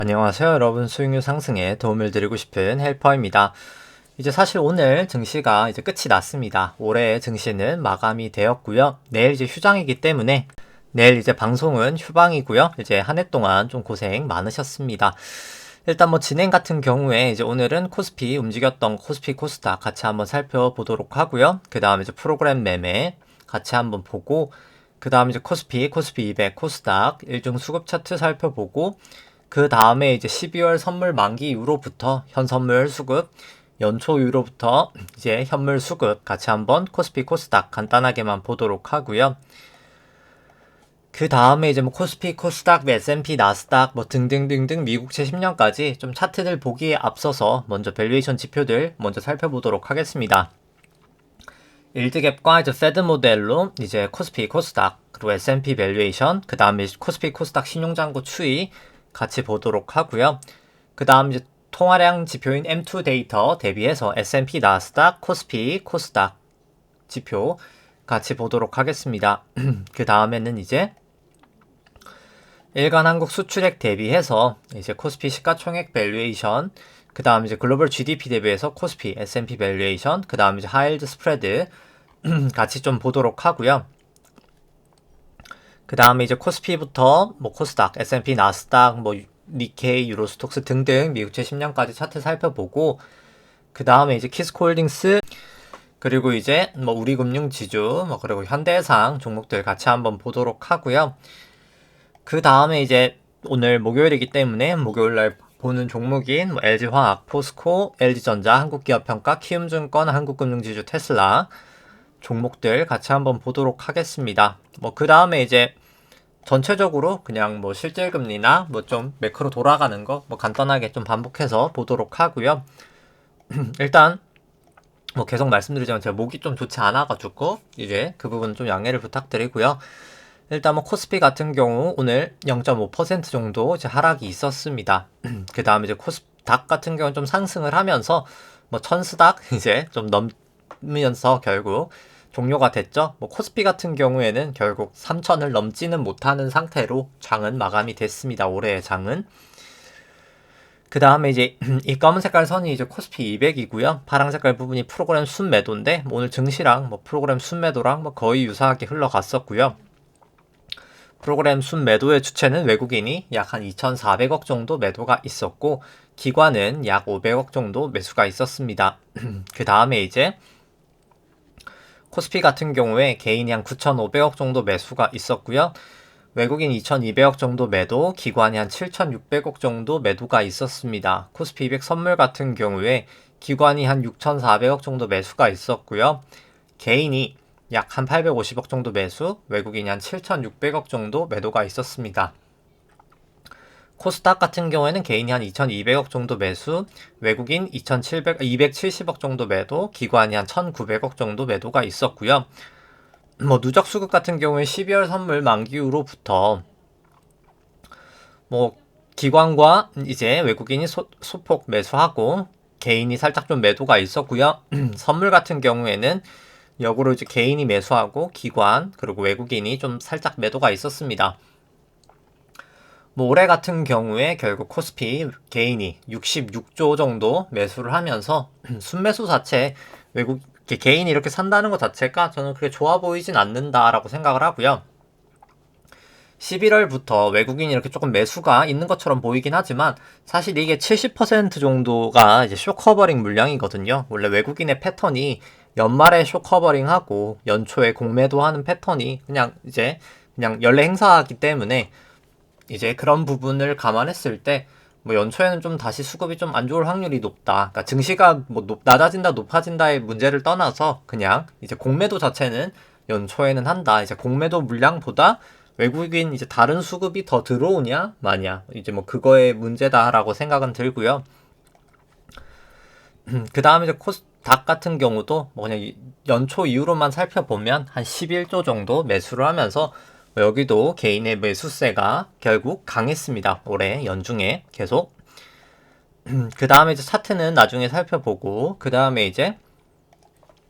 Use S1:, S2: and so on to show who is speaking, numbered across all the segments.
S1: 안녕하세요 여러분, 수익률 상승에 도움을 드리고 싶은 헬퍼입니다. 이제 사실 오늘 증시가 이제 끝이 났습니다. 올해의 증시는 마감이 되었고요. 내일 이제 휴장이기 때문에 내일 이제 방송은 휴방이고요. 이제 한 해 동안 좀 고생 많으셨습니다. 일단 뭐 진행 같은 경우에 이제 오늘은 코스피 움직였던 코스피 코스닥 같이 한번 살펴보도록 하고요. 그 다음에 이제 프로그램 매매 같이 한번 보고, 그 다음에 이제 코스피 200 코스닥 일중 수급 차트 살펴보고, 그 다음에 이제 12월 선물 만기 이후로부터 현선물 수급, 연초 이후로부터 이제 현물 수급 같이 한번 코스피 코스닥 간단하게만 보도록 하고요. 그 다음에 이제 뭐 코스피 코스닥, S&P 나스닥 뭐 등등등등 미국채 10년까지 좀 차트들 보기에 앞서서 먼저 밸류에이션 지표들 먼저 살펴보도록 하겠습니다. 일드갭과 이제 페드 모델로 이제 코스피 코스닥, 그리고 S&P 밸류에이션, 그 다음에 코스피 코스닥 신용잔고 추이 같이 보도록 하고요. 그 다음 이제 통화량 지표인 M2 데이터 대비해서 S&P 나스닥, 코스피 코스닥 지표 같이 보도록 하겠습니다. 그 다음에는 이제 일간 한국 수출액 대비해서 이제 코스피 시가총액 밸류에이션, 그 다음 이제 글로벌 GDP 대비해서 코스피 S&P 밸류에이션, 그 다음 이제 하이힐드 스프레드 같이 좀 보도록 하고요. 그 다음에 이제 코스피부터 뭐 코스닥, S&P, 나스닥, 뭐 니케이, 유로스톡스 등등 미국채 10년까지 차트 살펴보고, 그 다음에 이제 키스코홀딩스, 그리고 이제 뭐 우리금융지주, 뭐 그리고 현대해상 종목들 같이 한번 보도록 하고요. 그 다음에 이제 오늘 목요일이기 때문에 목요일날 보는 종목인 뭐 LG화학, 포스코, LG전자, 한국기업평가, 키움증권, 한국금융지주, 테슬라 종목들 같이 한번 보도록 하겠습니다. 뭐 그 다음에 이제 전체적으로 그냥 뭐 실질금리나 뭐 좀 매크로 돌아가는 거 뭐 간단하게 좀 반복해서 보도록 하고요. 일단 뭐 계속 말씀드리자면 제가 목이 좀 좋지 않아가지고 이제 그 부분 좀 양해를 부탁드리고요. 일단 뭐 코스피 같은 경우 오늘 0.5% 정도 이제 하락이 있었습니다. 그 다음에 이제 코스닥 같은 경우는 좀 상승을 하면서 뭐 천스닥 이제 좀 넘으면서 결국 종료가 됐죠. 뭐 코스피 같은 경우에는 결국 3천을 넘지는 못하는 상태로 장은 마감이 됐습니다. 올해의 장은. 그 다음에 이제 이 검은 색깔 선이 이제 코스피 200이고요. 파랑 색깔 부분이 프로그램 순매도인데 뭐 오늘 증시랑 뭐 프로그램 순매도랑 뭐 거의 유사하게 흘러갔었고요. 프로그램 순매도의 주체는 외국인이 약 한 2,400억 정도 매도가 있었고, 기관은 약 500억 정도 매수가 있었습니다. 그 다음에 이제 코스피 같은 경우에 개인이 한 9,500억 정도 매수가 있었고요. 외국인 2,200억 정도 매도, 기관이 한 7,600억 정도 매도가 있었습니다. 코스피 200 선물 같은 경우에 기관이 한 6,400억 정도 매수가 있었고요. 개인이 약 한 850억 정도 매수, 외국인이 한 7,600억 정도 매도가 있었습니다. 코스닥 같은 경우에는 개인이 한 2,200억 정도 매수, 외국인 270억 정도 매도, 기관이 한 1,900억 정도 매도가 있었고요. 뭐 누적 수급 같은 경우에 12월 선물 만기 후로부터 뭐 기관과 이제 외국인이 소폭 매수하고 개인이 살짝 좀 매도가 있었고요. 선물 같은 경우에는 역으로 이제 개인이 매수하고 기관 그리고 외국인이 좀 살짝 매도가 있었습니다. 뭐 올해 같은 경우에 결국 코스피 개인이 66조 정도 매수를 하면서 순매수 자체 외국 개인이 이렇게 산다는 것 자체가 저는 그렇게 좋아 보이진 않는다라고 생각을 하고요. 11월부터 외국인이 이렇게 조금 매수가 있는 것처럼 보이긴 하지만 사실 이게 70% 정도가 이제 쇼커버링 물량이거든요. 원래 외국인의 패턴이 연말에 쇼커버링하고 연초에 공매도 하는 패턴이 그냥 연례 행사하기 때문에 이제 그런 부분을 감안했을 때 뭐 연초에는 좀 다시 수급이 좀 안 좋을 확률이 높다. 그러니까 증시가 뭐 낮아진다 높아진다의 문제를 떠나서 그냥 이제 공매도 자체는 연초에는 한다. 이제 공매도 물량보다 외국인 이제 다른 수급이 더 들어오냐 마냐 이제 뭐 그거의 문제다라고 생각은 들고요. 그 다음에 이제 코스닥 같은 경우도 뭐 그냥 연초 이후로만 살펴보면 한 11조 정도 매수를 하면서 여기도 개인의 매수세가 결국 강했습니다. 올해 연중에 계속. 그 다음에 이제 차트는 나중에 살펴보고, 그 다음에 이제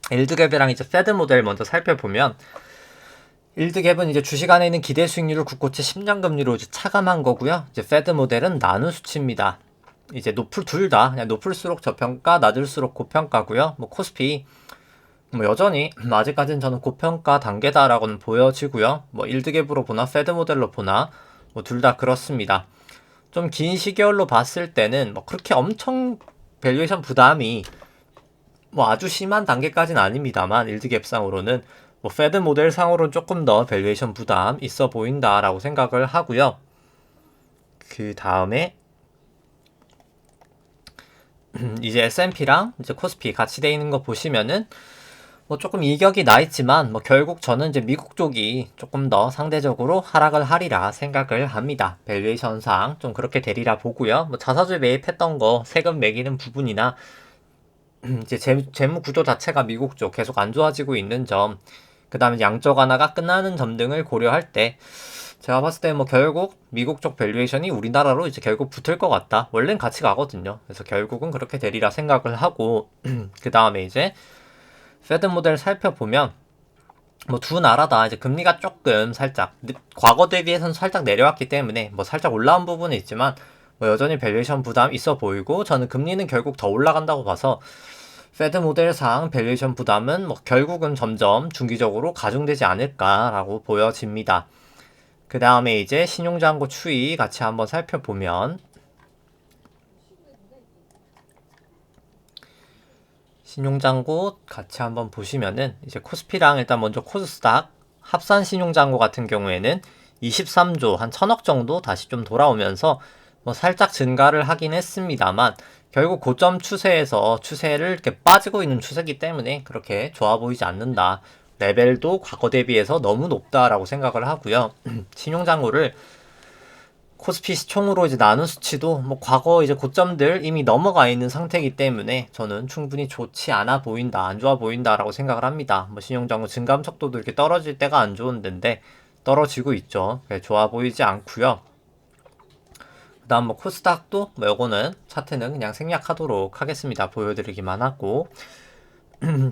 S1: 일드갭이랑 이제 페드 모델 먼저 살펴보면 일드갭은 이제 주식 안에 있는 기대 수익률을 국고채 10년 금리로 이제 차감한 거고요. 이제 페드 모델은 나눈 수치입니다. 이제 둘 다 그냥 높을수록 저평가, 낮을수록 고평가고요. 뭐 코스피 뭐 여전히 아직까지는 저는 고평가 단계다라고는 보여지고요. 뭐 일드갭으로 보나 페드 모델로 보나 뭐 둘 다 그렇습니다. 좀 긴 시계열로 봤을 때는 뭐 그렇게 엄청 밸류에이션 부담이 뭐 아주 심한 단계까지는 아닙니다만 일드갭상으로는 뭐 페드 모델 상으로는 조금 더 밸류에이션 부담 있어 보인다라고 생각을 하고요. 그 다음에 이제 S&P랑 이제 코스피 같이 돼 있는 거 보시면은 뭐 조금 이격이 나 있지만 뭐 결국 저는 이제 미국 쪽이 조금 더 상대적으로 하락을 하리라 생각을 합니다. 밸류에이션상 좀 그렇게 되리라 보고요. 뭐 자사주 매입했던 거 세금 매기는 부분이나 이제 재무 구조 자체가 미국 쪽 계속 안 좋아지고 있는 점, 그 다음에 양적 완화가 끝나는 점 등을 고려할 때 제가 봤을 때 뭐 결국 미국 쪽 밸류에이션이 우리나라로 이제 결국 붙을 것 같다. 원래는 같이 가거든요. 그래서 결국은 그렇게 되리라 생각을 하고 그 다음에 이제 페드 모델 살펴보면 뭐 두 나라 다 이제 금리가 조금 살짝 과거 대비해서는 살짝 내려왔기 때문에 뭐 살짝 올라온 부분은 있지만 뭐 여전히 밸류에이션 부담 있어 보이고 저는 금리는 결국 더 올라간다고 봐서 페드 모델상 밸류에이션 부담은 뭐 결국은 점점 중기적으로 가중되지 않을까라고 보여집니다. 그 다음에 이제 신용잔고 추이 같이 한번 살펴보면 신용잔고 같이 한번 보시면은 이제 코스피랑 일단 먼저 코스닥 합산 신용잔고 같은 경우에는 23조 한 1000억 정도 다시 좀 돌아오면서 뭐 살짝 증가를 하긴 했습니다만 결국 고점 추세에서 추세를 이렇게 빠지고 있는 추세이기 때문에 그렇게 좋아 보이지 않는다. 레벨도 과거 대비해서 너무 높다라고 생각을 하고요. 신용잔고를 코스피 시총으로 이제 나눈 수치도 뭐 과거 이제 고점들 이미 넘어가 있는 상태이기 때문에 저는 충분히 좋지 않아 보인다, 안 좋아 보인다라고 생각을 합니다. 뭐 신용잔고 증감 척도도 이렇게 떨어질 때가 안 좋은 데인데 떨어지고 있죠. 좋아 보이지 않고요. 그다음 뭐 코스닥도 뭐 요거는 차트는 그냥 생략하도록 하겠습니다. 보여드리기만 하고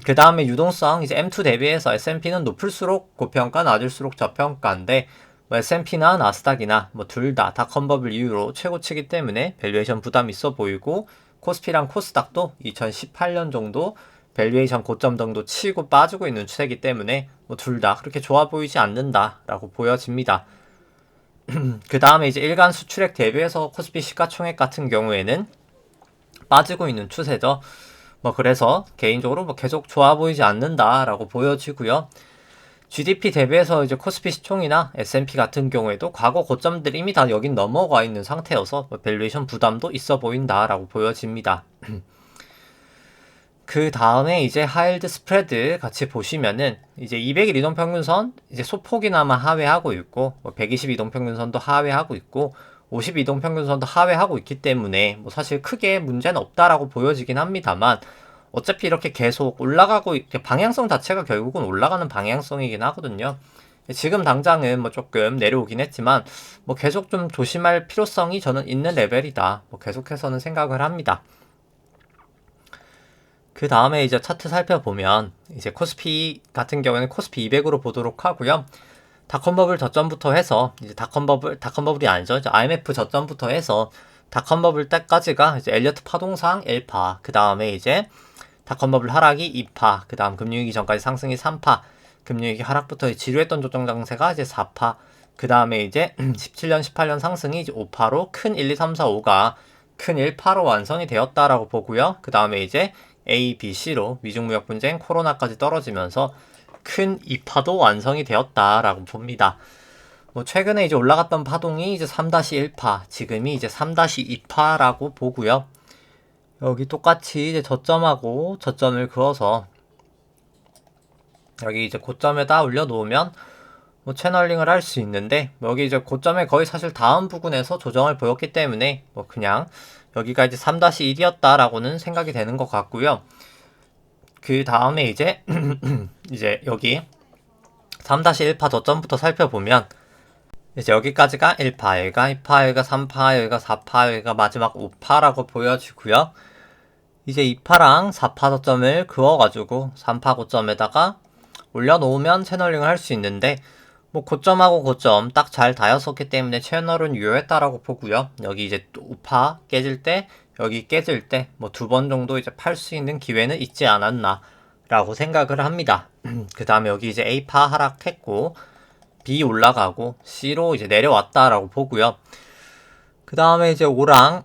S1: 그 다음에 유동성 이제 M2 대비해서 S&P는 높을수록 고평가, 낮을수록 저평가인데 뭐 S&P나 나스닥이나 뭐 둘 다 컨버블 이후로 최고치기 때문에 밸류에이션 부담 있어 보이고 코스피랑 코스닥도 2018년 정도 밸류에이션 고점 정도 치고 빠지고 있는 추세이기 때문에 뭐 둘 다 그렇게 좋아 보이지 않는다라고 보여집니다. 그 다음에 이제 일간 수출액 대비해서 코스피 시가총액 같은 경우에는 빠지고 있는 추세죠. 뭐 그래서 개인적으로 뭐 계속 좋아 보이지 않는다라고 보여지고요. GDP 대비해서 이제 코스피 시총이나 S&P 같은 경우에도 과거 고점들이 이미 다 여긴 넘어가 있는 상태여서 뭐 밸류에이션 부담도 있어 보인다라고 보여집니다. 그 다음에 이제 하일드 스프레드 같이 보시면은 이제 200일 이동평균선 이제 소폭이나마 하회하고 있고 뭐 120 이동평균선도 하회하고 있고 50 이동평균선도 하회하고 있기 때문에 뭐 사실 크게 문제는 없다라고 보여지긴 합니다만 어차피 이렇게 계속 올라가고 방향성 자체가 결국은 올라가는 방향성이긴 하거든요. 지금 당장은 뭐 조금 내려오긴 했지만 뭐 계속 좀 조심할 필요성이 저는 있는 레벨이다. 뭐 계속해서는 생각을 합니다. 그 다음에 이제 차트 살펴보면 이제 코스피 같은 경우에는 코스피 200으로 보도록 하고요. 닷컴버블 저점부터 해서 이제 닷컴버블이 아니죠. 이제 IMF 저점부터 해서 닷컴버블 때까지가 이제 엘리어트 파동상 1파, 그 다음에 이제 닷컴버블 하락이 2파, 그 다음 금융위기 전까지 상승이 3파, 금융위기 하락부터 지루했던 조정 장세가 이제 4파, 그 다음에 이제 17년, 18년 상승이 이제 5파로 큰 1, 2, 3, 4, 5가 큰 1파로 완성이 되었다라고 보고요. 그 다음에 이제 A, B, C로 미중무역 분쟁, 코로나까지 떨어지면서 큰 2파도 완성이 되었다라고 봅니다. 뭐 최근에 이제 올라갔던 파동이 이제 3-1파, 지금이 이제 3-2파라고 보고요. 여기 똑같이 이제 저점하고 저점을 그어서 여기 이제 고점에다 올려놓으면 뭐 채널링을 할 수 있는데 여기 이제 고점에 거의 사실 다음 부근에서 조정을 보였기 때문에 뭐 그냥 여기가 이제 3-1이었다라고는 생각이 되는 것 같고요. 그 다음에 이제 이제 여기 3-1파 저점부터 살펴보면 이제 여기까지가 1파, 여기가 2파, 여기가 3파, 여기가 4파, 여기가 마지막 5파라고 보여지고요. 이제 2파랑 4파 저점을 그어가지고 3파 고점에다가 올려놓으면 채널링을 할 수 있는데 뭐 고점하고 고점 딱 잘 닿았었기 때문에 채널은 유효했다라고 보고요. 여기 이제 또 우파 깨질 때, 여기 깨질 때 뭐 두 번 정도 이제 팔 수 있는 기회는 있지 않았나라고 생각을 합니다. 그 다음에 여기 이제 A파 하락했고 B 올라가고 C로 이제 내려왔다라고 보고요. 그 다음에 이제 O랑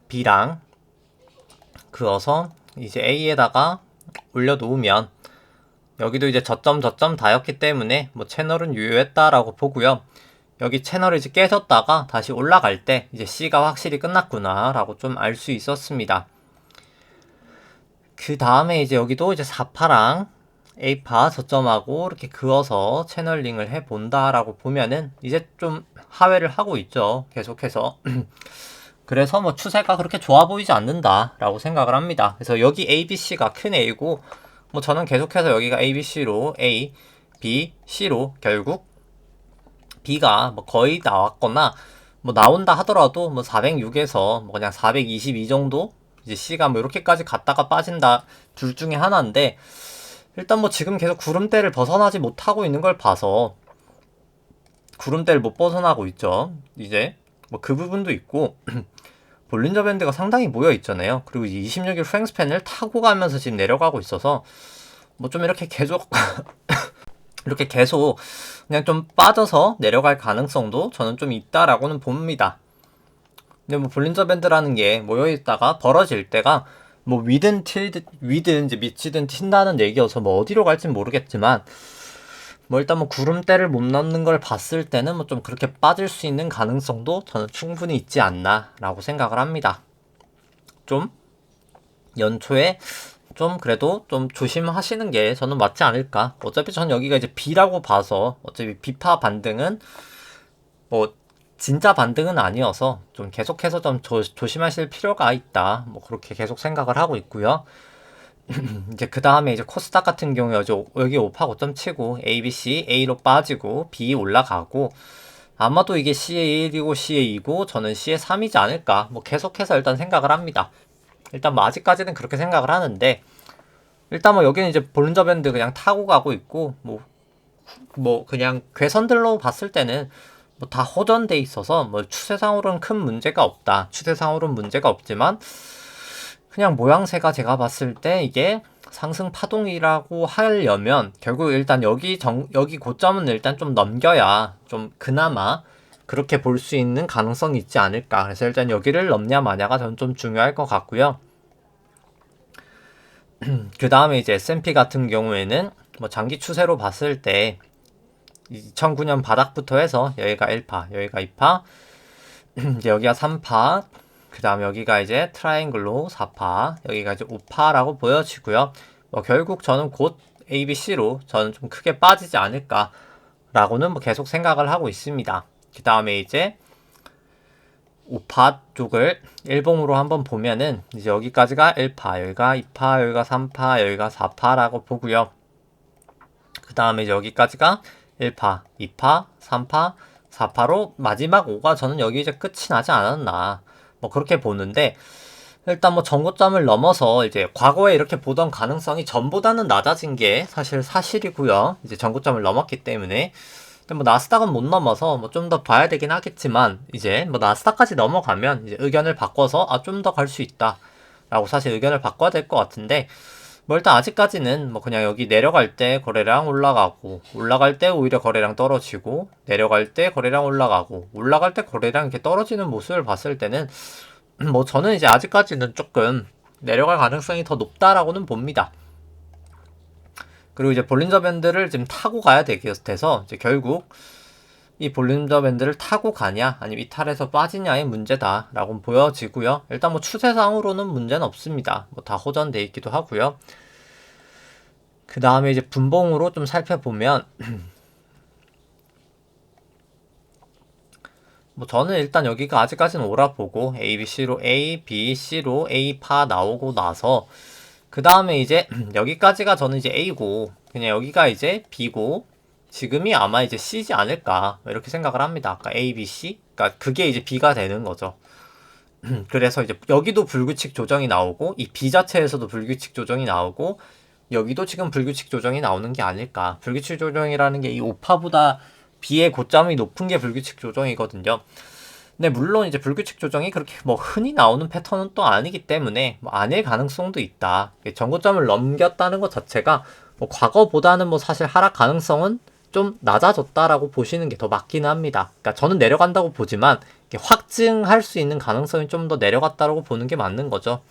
S1: B랑 그어서 이제 A에다가 올려놓으면 여기도 이제 저점 다였기 때문에 뭐 채널은 유효했다라고 보고요. 여기 채널이 이제 깨졌다가 다시 올라갈 때 이제 C가 확실히 끝났구나 라고 좀 알 수 있었습니다. 그 다음에 이제 여기도 이제 4파랑 A파 저점하고 이렇게 그어서 채널링을 해본다 라고 보면은 이제 좀 하회를 하고 있죠. 계속해서. 그래서 뭐 추세가 그렇게 좋아 보이지 않는다 라고 생각을 합니다. 그래서 여기 ABC가 큰 A고 뭐 저는 계속해서 여기가 ABC로 A, B, C로 결국 B가 뭐 거의 나왔거나 뭐 나온다 하더라도 뭐 406에서 뭐 그냥 422 정도 이제 C가 뭐 이렇게까지 갔다가 빠진다 둘 중에 하나인데 일단 뭐 지금 계속 구름대를 벗어나지 못하고 있는 걸 봐서 구름대를 못 벗어나고 있죠. 이제 뭐 그 부분도 있고 볼린저 밴드가 상당히 모여 있잖아요. 그리고 26일 프랭스팬을 타고 가면서 지금 내려가고 있어서 뭐 좀 이렇게 계속 이렇게 계속 그냥 좀 빠져서 내려갈 가능성도 저는 좀 있다라고는 봅니다. 근데 뭐 볼린저 밴드라는 게 모여 있다가 벌어질 때가 뭐 위든 이제 밑이든 튄다는 얘기여서 뭐 어디로 갈진 모르겠지만 뭐 일단 뭐 구름대를 못 넘는 걸 봤을 때는 뭐 좀 그렇게 빠질 수 있는 가능성도 저는 충분히 있지 않나 라고 생각을 합니다. 좀 연초에 좀 그래도 좀 조심하시는 게 저는 맞지 않을까. 어차피 전 여기가 이제 B라고 봐서 어차피 B파 반등은 뭐 진짜 반등은 아니어서 좀 계속해서 좀 조심하실 필요가 있다. 뭐 그렇게 계속 생각을 하고 있고요. 이제 그 다음에 이제 코스닥 같은 경우에 여기 5파 고점 치고 A, B, C, A로 빠지고 B 올라가고 아마도 이게 C의 1이고 C의 2고 저는 C의 3이지 않을까. 뭐 계속해서 일단 생각을 합니다. 일단 뭐 아직까지는 그렇게 생각을 하는데 일단 뭐 여기는 이제 볼린저 밴드 그냥 타고 가고 있고 뭐 그냥 괴선들로 봤을 때는 뭐 다 호전돼 있어서 뭐 추세상으로는 큰 문제가 없다. 추세상으로는 문제가 없지만 그냥 모양새가 제가 봤을 때 이게 상승 파동이라고 하려면 결국 일단 여기 고점은 일단 좀 넘겨야 좀 그나마 그렇게 볼 수 있는 가능성이 있지 않을까. 그래서 일단 여기를 넘냐 마냐가 저는 좀 중요할 것 같고요. 그 다음에 이제 S&P 같은 경우에는 뭐 장기 추세로 봤을 때 2009년 바닥부터 해서 여기가 1파, 여기가 2파, 이제 여기가 3파, 그 다음에 여기가 이제 트라이앵글로 4파, 여기가 이제 5파라고 보여지고요. 뭐 결국 저는 곧 ABC로 저는 좀 크게 빠지지 않을까라고는 뭐 계속 생각을 하고 있습니다. 그 다음에 이제 5파 쪽을 일봉으로 한번 보면은 이제 여기까지가 1파, 여기가 2파, 여기가 3파, 여기가 4파라고 보고요. 그 다음에 여기까지가 1파, 2파, 3파, 4파로 마지막 5가 저는 여기 이제 끝이 나지 않았나. 뭐 그렇게 보는데 일단 뭐 전고점을 넘어서 이제 과거에 이렇게 보던 가능성이 전보다는 낮아진 게 사실이고요. 이제 전고점을 넘었기 때문에. 근데 뭐 나스닥은 못 넘어서 뭐 좀 더 봐야 되긴 하겠지만 이제 뭐 나스닥까지 넘어가면 이제 의견을 바꿔서 좀 더 갈 수 있다. 라고 사실 의견을 바꿔야 될 것 같은데 뭐 일단 아직까지는 뭐 그냥 여기 내려갈 때 거래량 올라가고 올라갈 때 오히려 거래량 떨어지고 내려갈 때 거래량 올라가고 올라갈 때 거래량 이렇게 떨어지는 모습을 봤을 때는 뭐 저는 이제 아직까지는 조금 내려갈 가능성이 더 높다라고는 봅니다. 그리고 이제 볼린저 밴드를 지금 타고 가야 되겠어서 이제 결국 이 볼린저 밴드를 타고 가냐 아니면 이탈해서 빠지냐의 문제다라고 보여지고요. 일단 뭐 추세상으로는 문제는 없습니다. 뭐 다 호전돼 있기도 하고요. 그 다음에 이제 분봉으로 좀 살펴보면 뭐 저는 일단 여기가 아직까지는 오라 보고 A, B, C로 A, B, C로 A파 나오고 나서 그 다음에 이제 여기까지가 저는 이제 A고 그냥 여기가 이제 B고 지금이 아마 이제 C지 않을까 이렇게 생각을 합니다. 아까 A, B, C 그러니까 그게 이제 B가 되는 거죠. 그래서 이제 여기도 불규칙 조정이 나오고 이 B 자체에서도 불규칙 조정이 나오고 여기도 지금 불규칙 조정이 나오는 게 아닐까. 불규칙 조정이라는 게 이 오파보다 B의 고점이 높은 게 불규칙 조정이거든요. 근데 물론 이제 불규칙 조정이 그렇게 뭐 흔히 나오는 패턴은 또 아니기 때문에 뭐 아닐 가능성도 있다. 전고점을 넘겼다는 것 자체가 뭐 과거보다는 뭐 사실 하락 가능성은 좀 낮아졌다라고 보시는 게 더 맞긴 합니다. 그러니까 저는 내려간다고 보지만 확증할 수 있는 가능성이 좀 더 내려갔다라고 보는 게 맞는 거죠.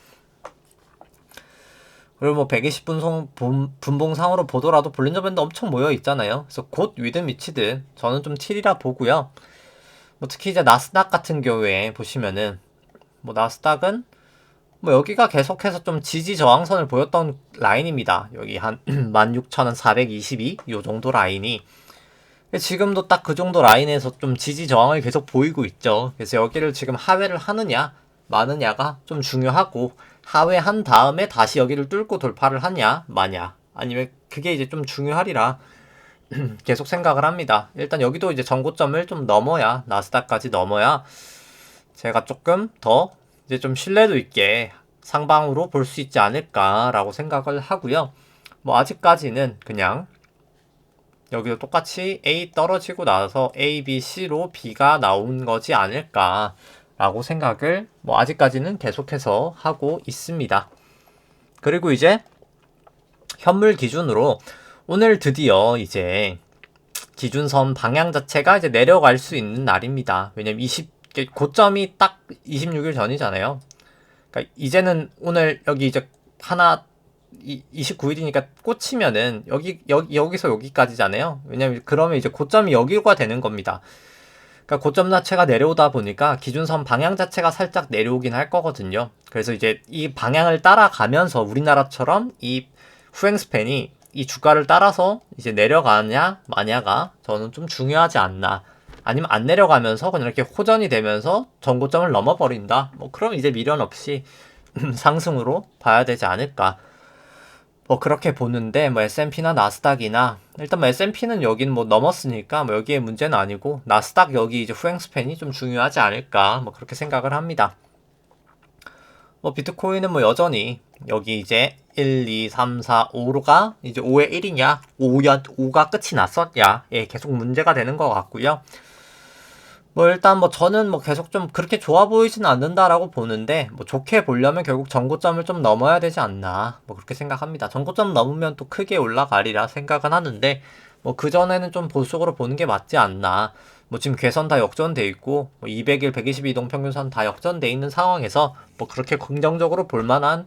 S1: 그리고 뭐 120분 분봉상으로 보더라도 볼린저 밴드 엄청 모여 있잖아요. 그래서 곧 위든 미치든 저는 좀 틸이라 보고요. 뭐 특히 이제 나스닥 같은 경우에 보시면은 뭐 나스닥은 뭐 여기가 계속해서 좀 지지 저항선을 보였던 라인입니다. 여기 한 16,422 요 정도 라인이 지금도 딱 그 정도 라인에서 좀 지지 저항을 계속 보이고 있죠. 그래서 여기를 지금 하회를 하느냐 마느냐가 좀 중요하고 하회한 다음에 다시 여기를 뚫고 돌파를 하냐 마냐 아니면 그게 이제 좀 중요하리라 계속 생각을 합니다. 일단 여기도 이제 전고점을 좀 넘어야 나스닥까지 넘어야 제가 조금 더 이제 좀 신뢰도 있게 상방으로 볼 수 있지 않을까라고 생각을 하고요. 뭐 아직까지는 그냥 여기도 똑같이 A 떨어지고 나서 A, B, C로 B가 나온 거지 않을까라고 생각을 뭐 아직까지는 계속해서 하고 있습니다. 그리고 이제 현물 기준으로 오늘 드디어 이제 기준선 방향 자체가 이제 내려갈 수 있는 날입니다. 왜냐면 고점이 딱 26일 전이잖아요. 그러니까 이제는 오늘 여기 이제 하나 29일이니까 꽂히면은 여기서 여기까지잖아요. 왜냐면 그러면 이제 고점이 여기가 되는 겁니다. 그러니까 고점 자체가 내려오다 보니까 기준선 방향 자체가 살짝 내려오긴 할 거거든요. 그래서 이제 이 방향을 따라가면서 우리나라처럼 이 후행 스팬이 이 주가를 따라서 이제 내려가냐 마냐가 저는 좀 중요하지 않나. 아니면 안 내려가면서 그냥 이렇게 호전이 되면서 전고점을 넘어버린다. 뭐 그럼 이제 미련 없이 상승으로 봐야 되지 않을까. 뭐 그렇게 보는데 뭐 S&P나 나스닥이나 일단 뭐 S&P는 여긴 뭐 넘었으니까 뭐 여기에 문제는 아니고 나스닥 여기 이제 후행 스팬이 좀 중요하지 않을까 뭐 그렇게 생각을 합니다. 뭐 비트코인은 뭐 여전히 여기 이제 1, 2, 3, 4, 5가 이제 5의 1이냐 5가 끝이 났었냐 예 계속 문제가 되는 것 같고요. 뭐 일단 뭐 저는 뭐 계속 좀 그렇게 좋아 보이지는 않는다라고 보는데 뭐 좋게 보려면 결국 전고점을 좀 넘어야 되지 않나 뭐 그렇게 생각합니다. 전고점 넘으면 또 크게 올라가리라 생각은 하는데 뭐 그전에는 좀 보수적으로 보는 게 맞지 않나. 뭐 지금 괴선 다 역전돼 있고 뭐 200일 122동 평균선 다 역전돼 있는 상황에서 뭐 그렇게 긍정적으로 볼 만한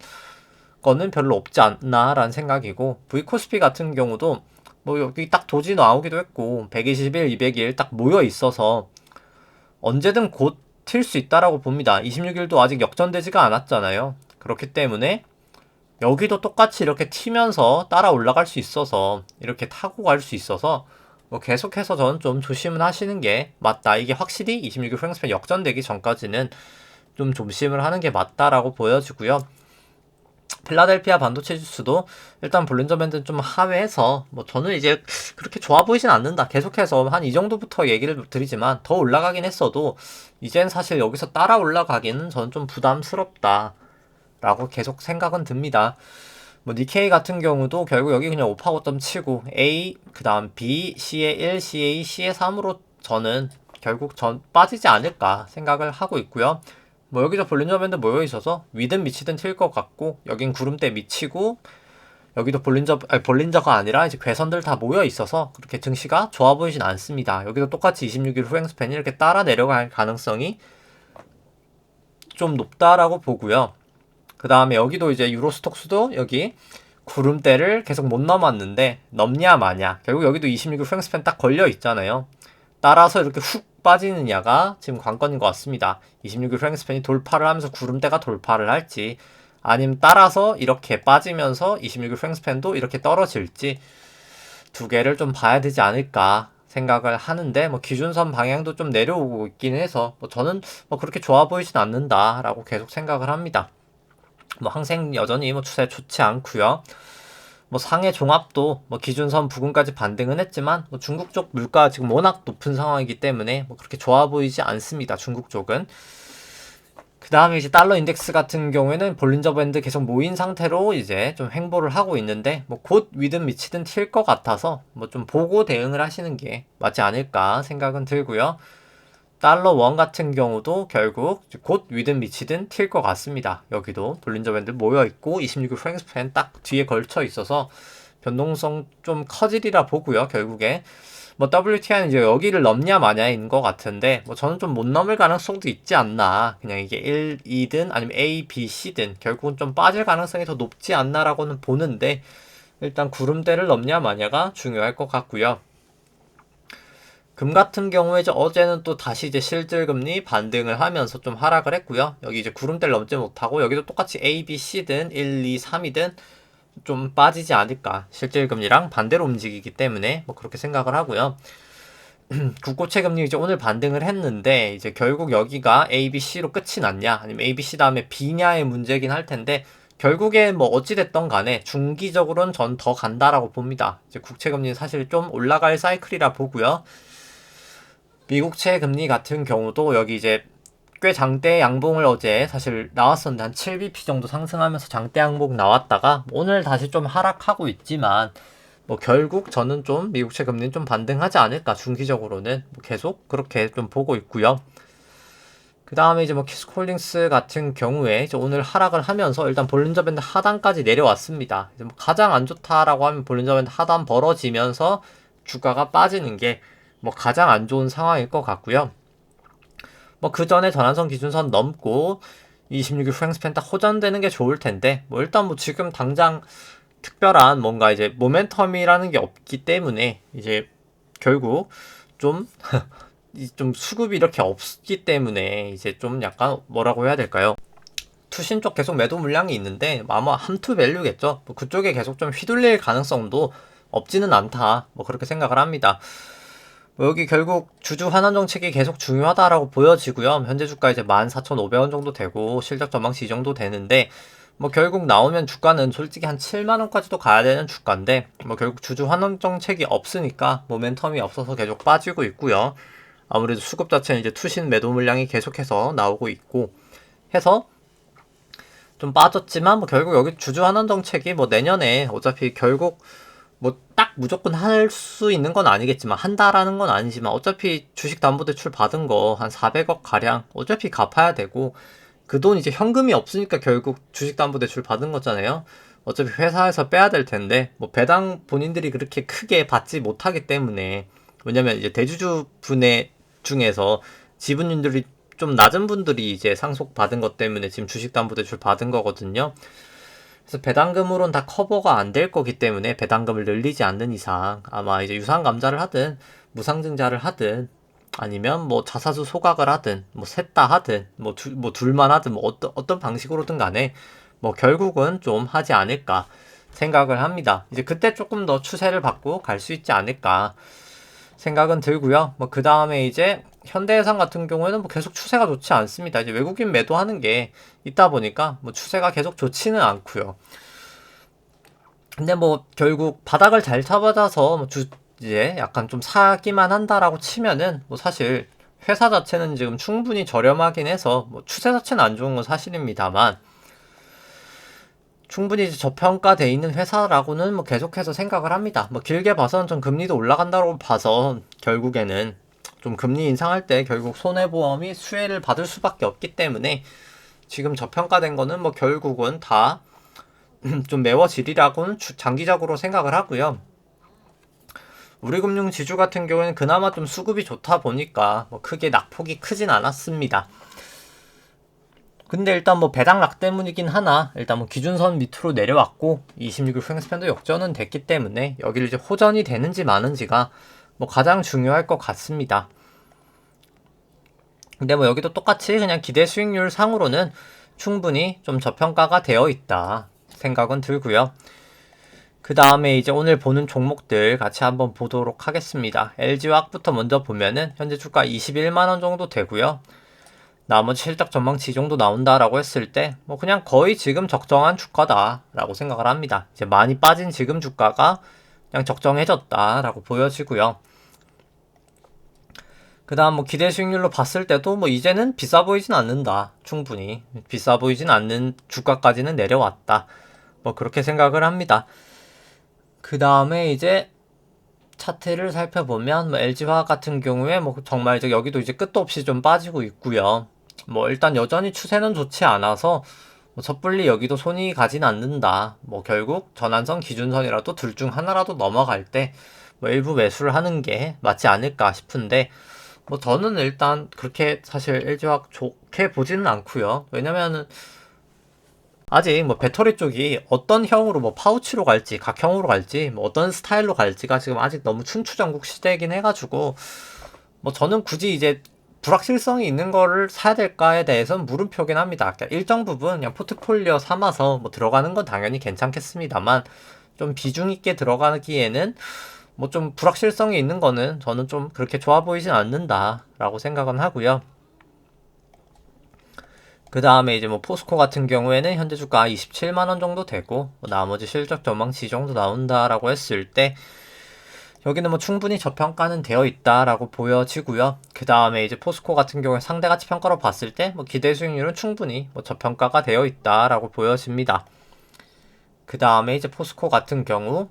S1: 거는 별로 없지 않나라는 생각이고 V코스피 같은 경우도 뭐 여기 딱 도지 나오기도 했고 120일 200일 딱 모여 있어서 언제든 곧 튈 수 있다라고 봅니다. 26일도 아직 역전되지가 않았잖아요. 그렇기 때문에 여기도 똑같이 이렇게 튀면서 따라 올라갈 수 있어서 이렇게 타고 갈 수 있어서 뭐 계속해서 저는 좀 조심을 하시는 게 맞다. 이게 확실히 26일 후행스팬 역전되기 전까지는 좀 조심을 하는 게 맞다라고 보여지고요. 필라델피아 반도체 지수도 일단 볼린저 밴드는 좀 하회해서 뭐 저는 이제 그렇게 좋아 보이진 않는다. 계속해서 한 이 정도부터 얘기를 드리지만 더 올라가긴 했어도 이젠 사실 여기서 따라 올라가기는 저는 좀 부담스럽다 라고 계속 생각은 듭니다. 뭐 니케이 같은 경우도 결국 여기 그냥 5파 고점 치고 A 그 다음 B, C에 1, CA, C에 3으로 저는 결국 빠지지 않을까 생각을 하고 있고요. 뭐 여기서 볼린저 밴드 모여 있어서 위든 미치든 튈 것 같고 여긴 구름대 미치고 여기도 볼린저가 아니라 이제 괴선들 다 모여 있어서 그렇게 증시가 좋아 보이진 않습니다. 여기도 똑같이 26일 후행 스팬이 이렇게 따라 내려갈 가능성이 좀 높다라고 보고요. 그 다음에 여기도 이제 유로스톡스도 여기 구름대를 계속 못 넘었는데 넘냐 마냐 결국 여기도 26일 후행 스팬 딱 걸려 있잖아요. 따라서 이렇게 훅 빠지느냐가 지금 관건인 것 같습니다. 26일 후행 스팬이 돌파를 하면서 구름대가 돌파를 할지 아니면 따라서 이렇게 빠지면서 26일 후행 스팬도 이렇게 떨어질지 두 개를 좀 봐야 되지 않을까 생각을 하는데 뭐 기준선 방향도 좀 내려오고 있긴 해서 뭐 저는 뭐 그렇게 좋아 보이진 않는다라고 계속 생각을 합니다. 뭐 항생 여전히 뭐 추세 좋지 않고요. 뭐 상해 종합도 뭐 기준선 부근까지 반등은 했지만 뭐 중국 쪽 물가 지금 워낙 높은 상황이기 때문에 뭐 그렇게 좋아 보이지 않습니다. 중국 쪽은. 그 다음에 이제 달러 인덱스 같은 경우에는 볼린저 밴드 계속 모인 상태로 이제 좀 횡보를 하고 있는데 뭐 곧 위든 미치든 튈 것 같아서 뭐 좀 보고 대응을 하시는 게 맞지 않을까 생각은 들고요. 달러 원 같은 경우도 결국 곧 위든 미치든 튈 것 같습니다. 여기도 볼린저 밴드 모여 있고 26일 프랭스 팬 딱 뒤에 걸쳐 있어서 변동성 좀 커지리라 보고요. 결국에 뭐 WTI는 이제 여기를 넘냐 마냐인 것 같은데 뭐 저는 좀 못 넘을 가능성도 있지 않나. 그냥 이게 1, 2든 아니면 A, B, C든 결국은 좀 빠질 가능성이 더 높지 않나라고는 보는데 일단 구름대를 넘냐 마냐가 중요할 것 같고요. 금 같은 경우에 이제 어제는 또 다시 이제 실질금리 반등을 하면서 좀 하락을 했고요. 여기 이제 구름대를 넘지 못하고 여기도 똑같이 A, B, C든 1, 2, 3이든 좀 빠지지 않을까. 실질금리랑 반대로 움직이기 때문에 뭐 그렇게 생각을 하고요. 국고채 금리 이제 오늘 반등을 했는데 이제 결국 여기가 A, B, C로 끝이 났냐 아니면 A, B, C 다음에 B냐의 문제긴 할 텐데 결국에 뭐 어찌됐던 간에 중기적으로는 전 더 간다라고 봅니다. 이제 국채 금리는 사실 좀 올라갈 사이클이라 보고요. 미국채 금리 같은 경우도 여기 이제 꽤 장대 양봉을 어제 사실 나왔었는데 한 7bp 정도 상승하면서 장대 양봉 나왔다가 오늘 다시 좀 하락하고 있지만 뭐 결국 저는 좀 미국채 금리는 좀 반등하지 않을까 중기적으로는 뭐 계속 그렇게 좀 보고 있고요. 그 다음에 이제 뭐 키스콜링스 같은 경우에 이제 오늘 하락을 하면서 일단 볼린저 밴드 하단까지 내려왔습니다. 이제 뭐 가장 안 좋다라고 하면 볼린저 밴드 하단 벌어지면서 주가가 빠지는 게 뭐 가장 안 좋은 상황일 것 같고요. 뭐 그 전에 전환선 기준선 넘고 26일 프랭스팬 딱 호전되는 게 좋을 텐데 뭐 일단 뭐 지금 당장 특별한 뭔가 이제 모멘텀이라는 게 없기 때문에 이제 결국 좀 좀 수급이 이렇게 없기 때문에 이제 좀 약간 뭐라고 해야 될까요? 투신 쪽 계속 매도 물량이 있는데 아마 함투 밸류겠죠. 뭐 그쪽에 계속 좀 휘둘릴 가능성도 없지는 않다. 뭐 그렇게 생각을 합니다. 뭐 여기 결국 주주 환원 정책이 계속 중요하다라고 보여지고요. 현재 주가 이제 14,500원 정도 되고 실적 전망치 이 정도 되는데 뭐 결국 나오면 주가는 솔직히 한 7만 원까지도 가야 되는 주가인데 뭐 결국 주주 환원 정책이 없으니까 모멘텀이 없어서 계속 빠지고 있고요. 아무래도 수급 자체는 이제 투신 매도 물량이 계속해서 나오고 있고 해서 좀 빠졌지만 뭐 결국 여기 주주 환원 정책이 뭐 내년에 어차피 결국 뭐 딱 무조건 할 수 있는 건 아니겠지만 한다라는 건 아니지만 어차피 주식담보대출 받은 거 한 400억 가량 어차피 갚아야 되고 그 돈 이제 현금이 없으니까 결국 주식담보대출 받은 거잖아요. 어차피 회사에서 빼야 될 텐데 뭐 배당 본인들이 그렇게 크게 받지 못하기 때문에 왜냐면 이제 대주주 분의 중에서 지분율들이 좀 낮은 분들이 이제 상속 받은 것 때문에 지금 주식담보대출 받은 거거든요. 그래서 배당금으로는 다 커버가 안 될 거기 때문에 배당금을 늘리지 않는 이상 아마 이제 유상감자를 하든 무상증자를 하든 아니면 뭐 자사주 소각을 하든 뭐 셋 다 하든 뭐 둘만 하든 뭐 어떤 방식으로든 간에 뭐 결국은 좀 하지 않을까 생각을 합니다. 이제 그때 조금 더 추세를 받고 갈 수 있지 않을까 생각은 들고요. 뭐 그 다음에 이제 현대해상 같은 경우에는 뭐 계속 추세가 좋지 않습니다. 이제 외국인 매도하는 게 있다 보니까 뭐 추세가 계속 좋지는 않고요. 근데 뭐 결국 바닥을 잘 잡아줘서 뭐 이제 약간 좀 사기만 한다라고 치면은 뭐 사실 회사 자체는 지금 충분히 저렴하긴 해서 뭐 추세 자체는 안 좋은 건 사실입니다만 충분히 이제 저평가돼 있는 회사라고는 뭐 계속해서 생각을 합니다. 뭐 길게 봐서는 좀 금리도 올라간다고 봐서 결국에는 좀 금리 인상할 때 결국 손해보험이 수혜를 받을 수밖에 없기 때문에 지금 저평가된 거는 뭐 결국은 다 좀 메워지리라고는 장기적으로 생각을 하고요. 우리금융 지주 같은 경우에는 그나마 좀 수급이 좋다 보니까 뭐 크게 낙폭이 크진 않았습니다. 근데 일단 뭐 배당락 때문이긴 하나 일단 뭐 기준선 밑으로 내려왔고 26일 프랭스팬도 역전은 됐기 때문에 여기를 이제 호전이 되는지 마는지가 뭐 가장 중요할 것 같습니다. 근데 뭐 여기도 똑같이 그냥 기대 수익률 상으로는 충분히 좀 저평가가 되어 있다 생각은 들고요. 그 다음에 이제 오늘 보는 종목들 같이 한번 보도록 하겠습니다. LG화학부터 먼저 보면은 현재 주가 21만원 정도 되고요. 나머지 실적 전망치 이 정도 나온다라고 했을 때 뭐 그냥 거의 지금 적정한 주가다라고 생각을 합니다. 이제 많이 빠진 지금 주가가 그냥 적정해졌다라고 보여지고요. 그 다음 뭐 기대 수익률로 봤을 때도 뭐 이제는 비싸 보이진 않는다. 충분히 비싸 보이진 않는 주가까지는 내려왔다. 뭐 그렇게 생각을 합니다. 그 다음에 이제 차트를 살펴보면 뭐 LG화학 같은 경우에 뭐 정말 여기도 이제 끝도 없이 좀 빠지고 있고요. 뭐 일단 여전히 추세는 좋지 않아서 뭐 섣불리 여기도 손이 가진 않는다. 뭐 결국 전환선 기준선이라도 둘 중 하나라도 넘어갈 때 뭐 일부 매수를 하는 게 맞지 않을까 싶은데 뭐 저는 일단 그렇게 사실 LG화학 좋게 보지는 않고요. 왜냐면은 아직 뭐 배터리 쪽이 어떤 형으로 뭐 파우치로 갈지 각형으로 갈지 뭐 어떤 스타일로 갈지가 지금 아직 너무 춘추전국 시대이긴 해가지고 뭐 저는 굳이 이제 불확실성이 있는 거를 사야 될까에 대해서는 물음표긴 합니다. 그러니까 일정 부분 그냥 포트폴리오 삼아서 뭐 들어가는 건 당연히 괜찮겠습니다만 좀 비중 있게 들어가기에는 뭐 좀 불확실성이 있는 거는 저는 좀 그렇게 좋아 보이진 않는다라고 생각은 하고요. 그 다음에 이제 뭐 포스코 같은 경우에는 현재 주가 27만원 정도 되고 뭐 나머지 실적 전망치 정도 나온다라고 했을 때 여기는 뭐 충분히 저평가는 되어 있다라고 보여지고요. 그 다음에 이제 포스코 같은 경우에 상대가치 평가로 봤을 때 뭐 기대 수익률은 충분히 뭐 저평가가 되어 있다라고 보여집니다. 그 다음에 이제 포스코 같은 경우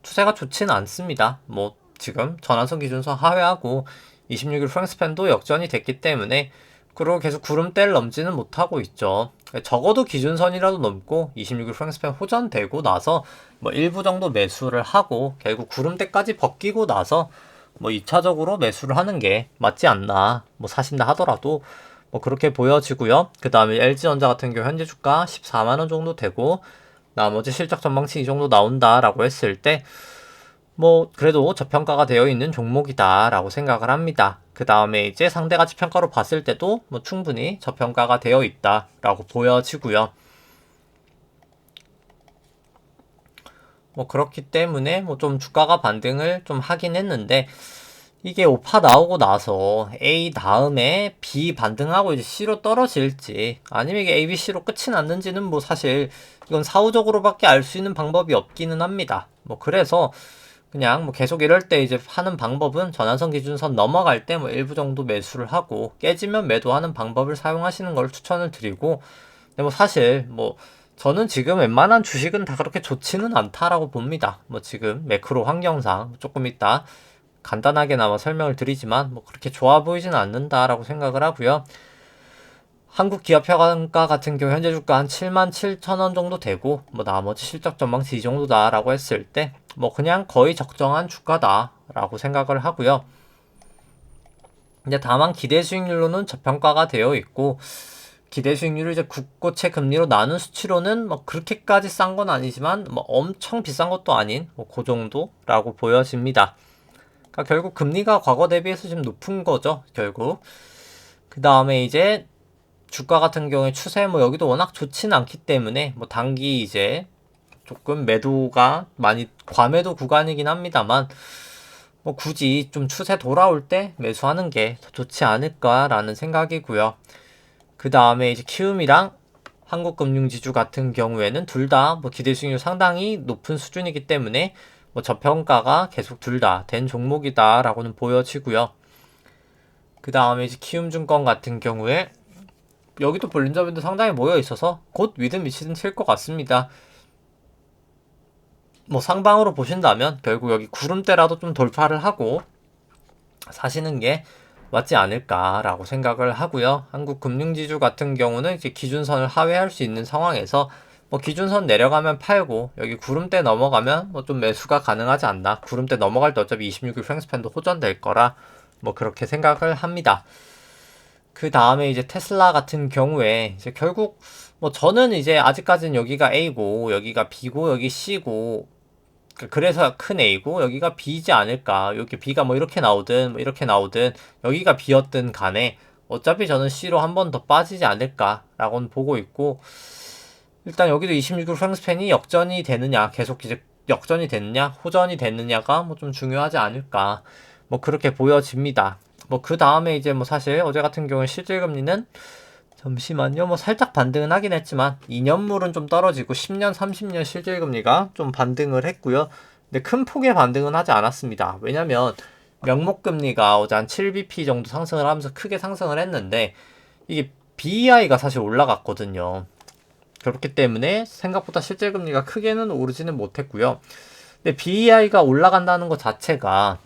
S1: 추세가 좋지는 않습니다. 뭐 지금 전환선 기준선 하회하고 26일 프랭스팬도 역전이 됐기 때문에 그리고 계속 구름대를 넘지는 못하고 있죠. 적어도 기준선이라도 넘고 26일 프랭스팬 호전되고 나서 뭐 일부 정도 매수를 하고 결국 구름대까지 벗기고 나서 뭐 2차적으로 매수를 하는 게 맞지 않나. 뭐 사신다 하더라도 뭐 그렇게 보여지고요. 그 다음에 LG전자 같은 경우 현재 주가 14만원 정도 되고 나머지 실적 전망치 이 정도 나온다라고 했을 때 뭐 그래도 저평가가 되어 있는 종목이다라고 생각을 합니다. 그 다음에 이제 상대가치 평가로 봤을 때도 뭐 충분히 저평가가 되어 있다라고 보여지고요. 뭐 그렇기 때문에 뭐 좀 주가가 반등을 좀 하긴 했는데 이게 오파 나오고 나서 A 다음에 B 반등하고 이제 C로 떨어질지 아니면 이게 A, B, C로 끝이 났는지는 뭐 사실 이건 사후적으로밖에 알 수 있는 방법이 없기는 합니다. 뭐 그래서 그냥 뭐 계속 이럴 때 이제 하는 방법은 전환선 기준선 넘어갈 때 뭐 일부 정도 매수를 하고 깨지면 매도하는 방법을 사용하시는 걸 추천을 드리고 근데 뭐 사실 뭐 저는 지금 웬만한 주식은 다 그렇게 좋지는 않다라고 봅니다. 뭐 지금 매크로 환경상 조금 이따 간단하게나마 설명을 드리지만 뭐 그렇게 좋아 보이지는 않는다라고 생각을 하고요. 한국기업평가 같은 경우 현재 주가 한 77,000원 정도 되고 뭐 나머지 실적 전망치 이 정도다라고 했을 때 뭐 그냥 거의 적정한 주가다라고 생각을 하고요. 이제 다만 기대 수익률로는 저평가가 되어 있고 기대 수익률을 이제 국고채 금리로 나눈 수치로는 뭐 그렇게까지 싼 건 아니지만 뭐 엄청 비싼 것도 아닌 뭐 그 정도라고 보여집니다. 그러니까 결국 금리가 과거 대비해서 지금 높은 거죠. 결국 그 다음에 이제 주가 같은 경우에 추세 뭐 여기도 워낙 좋지는 않기 때문에 뭐 단기 이제 조금 매도가 많이 과매도 구간이긴 합니다만 뭐 굳이 좀 추세 돌아올 때 매수하는 게 더 좋지 않을까라는 생각이고요. 그 다음에 이제 키움이랑 한국금융지주 같은 경우에는 둘 다 뭐 기대 수익률 상당히 높은 수준이기 때문에 뭐 저평가가 계속 둘 다 된 종목이다라고는 보여지고요. 그 다음에 이제 키움증권 같은 경우에 여기도 볼린저 밴드 상당히 모여 있어서 곧 위든 미치든 칠 것 같습니다. 뭐 상방으로 보신다면 결국 여기 구름대라도 좀 돌파를 하고 사시는 게 맞지 않을까라고 생각을 하고요. 한국금융지주 같은 경우는 이제 기준선을 하회할 수 있는 상황에서 뭐 기준선 내려가면 팔고 여기 구름대 넘어가면 뭐 좀 매수가 가능하지 않나. 구름대 넘어갈 때 어차피 26일 프랭스팬도 호전될 거라 뭐 그렇게 생각을 합니다. 그 다음에 이제 테슬라 같은 경우에 이제 결국 뭐 저는 이제 아직까지는 여기가 A고 여기가 B고 여기 C고 그래서 큰 A고 여기가 B지 않을까. 여기 B가 뭐 이렇게 나오든 뭐 이렇게 나오든 여기가 B였든 간에 어차피 저는 C로 한 번 더 빠지지 않을까라고는 보고 있고 일단 여기도 26일 프랭스팬이 역전이 되느냐 계속 이제 역전이 됐느냐 호전이 됐느냐가 뭐 좀 중요하지 않을까 뭐 그렇게 보여집니다. 뭐 그 다음에 이제 뭐 사실 어제 같은 경우에 실질금리는 잠시만요. 뭐 살짝 반등은 하긴 했지만 2년물은 좀 떨어지고 10년, 30년 실질금리가 좀 반등을 했고요. 근데 큰 폭의 반등은 하지 않았습니다. 왜냐면 명목금리가 어제 한 7bp 정도 상승을 하면서 크게 상승을 했는데 이게 BEI가 사실 올라갔거든요. 그렇기 때문에 생각보다 실제 금리가 크게는 오르지는 못했고요. 근데 BEI가 올라간다는 것 자체가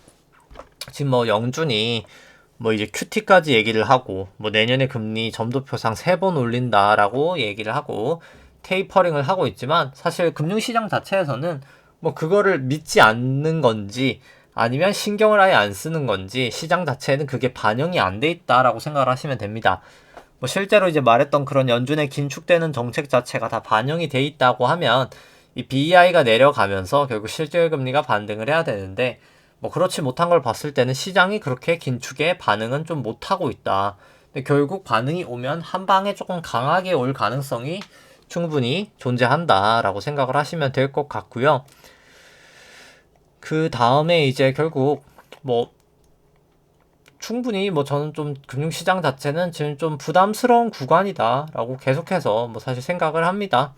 S1: 지금 뭐 영준이 뭐 이제 QT까지 얘기를 하고 뭐 내년에 금리 점도표상 3번 올린다라고 얘기를 하고 테이퍼링을 하고 있지만 사실 금융시장 자체에서는 뭐 그거를 믿지 않는 건지 아니면 신경을 아예 안 쓰는 건지 시장 자체는 그게 반영이 안 돼 있다라고 생각을 하시면 됩니다. 뭐 실제로 이제 말했던 그런 연준의 긴축되는 정책 자체가 다 반영이 돼 있다고 하면 이 BEI가 내려가면서 결국 실질 금리가 반등을 해야 되는데 뭐 그렇지 못한 걸 봤을 때는 시장이 그렇게 긴축에 반응은 좀 못하고 있다. 근데 결국 반응이 오면 한 방에 조금 강하게 올 가능성이 충분히 존재한다라고 생각을 하시면 될 것 같고요. 그 다음에 이제 결국 뭐 충분히 뭐 저는 좀 금융시장 자체는 지금 좀 부담스러운 구간이다라고 계속해서 뭐 사실 생각을 합니다.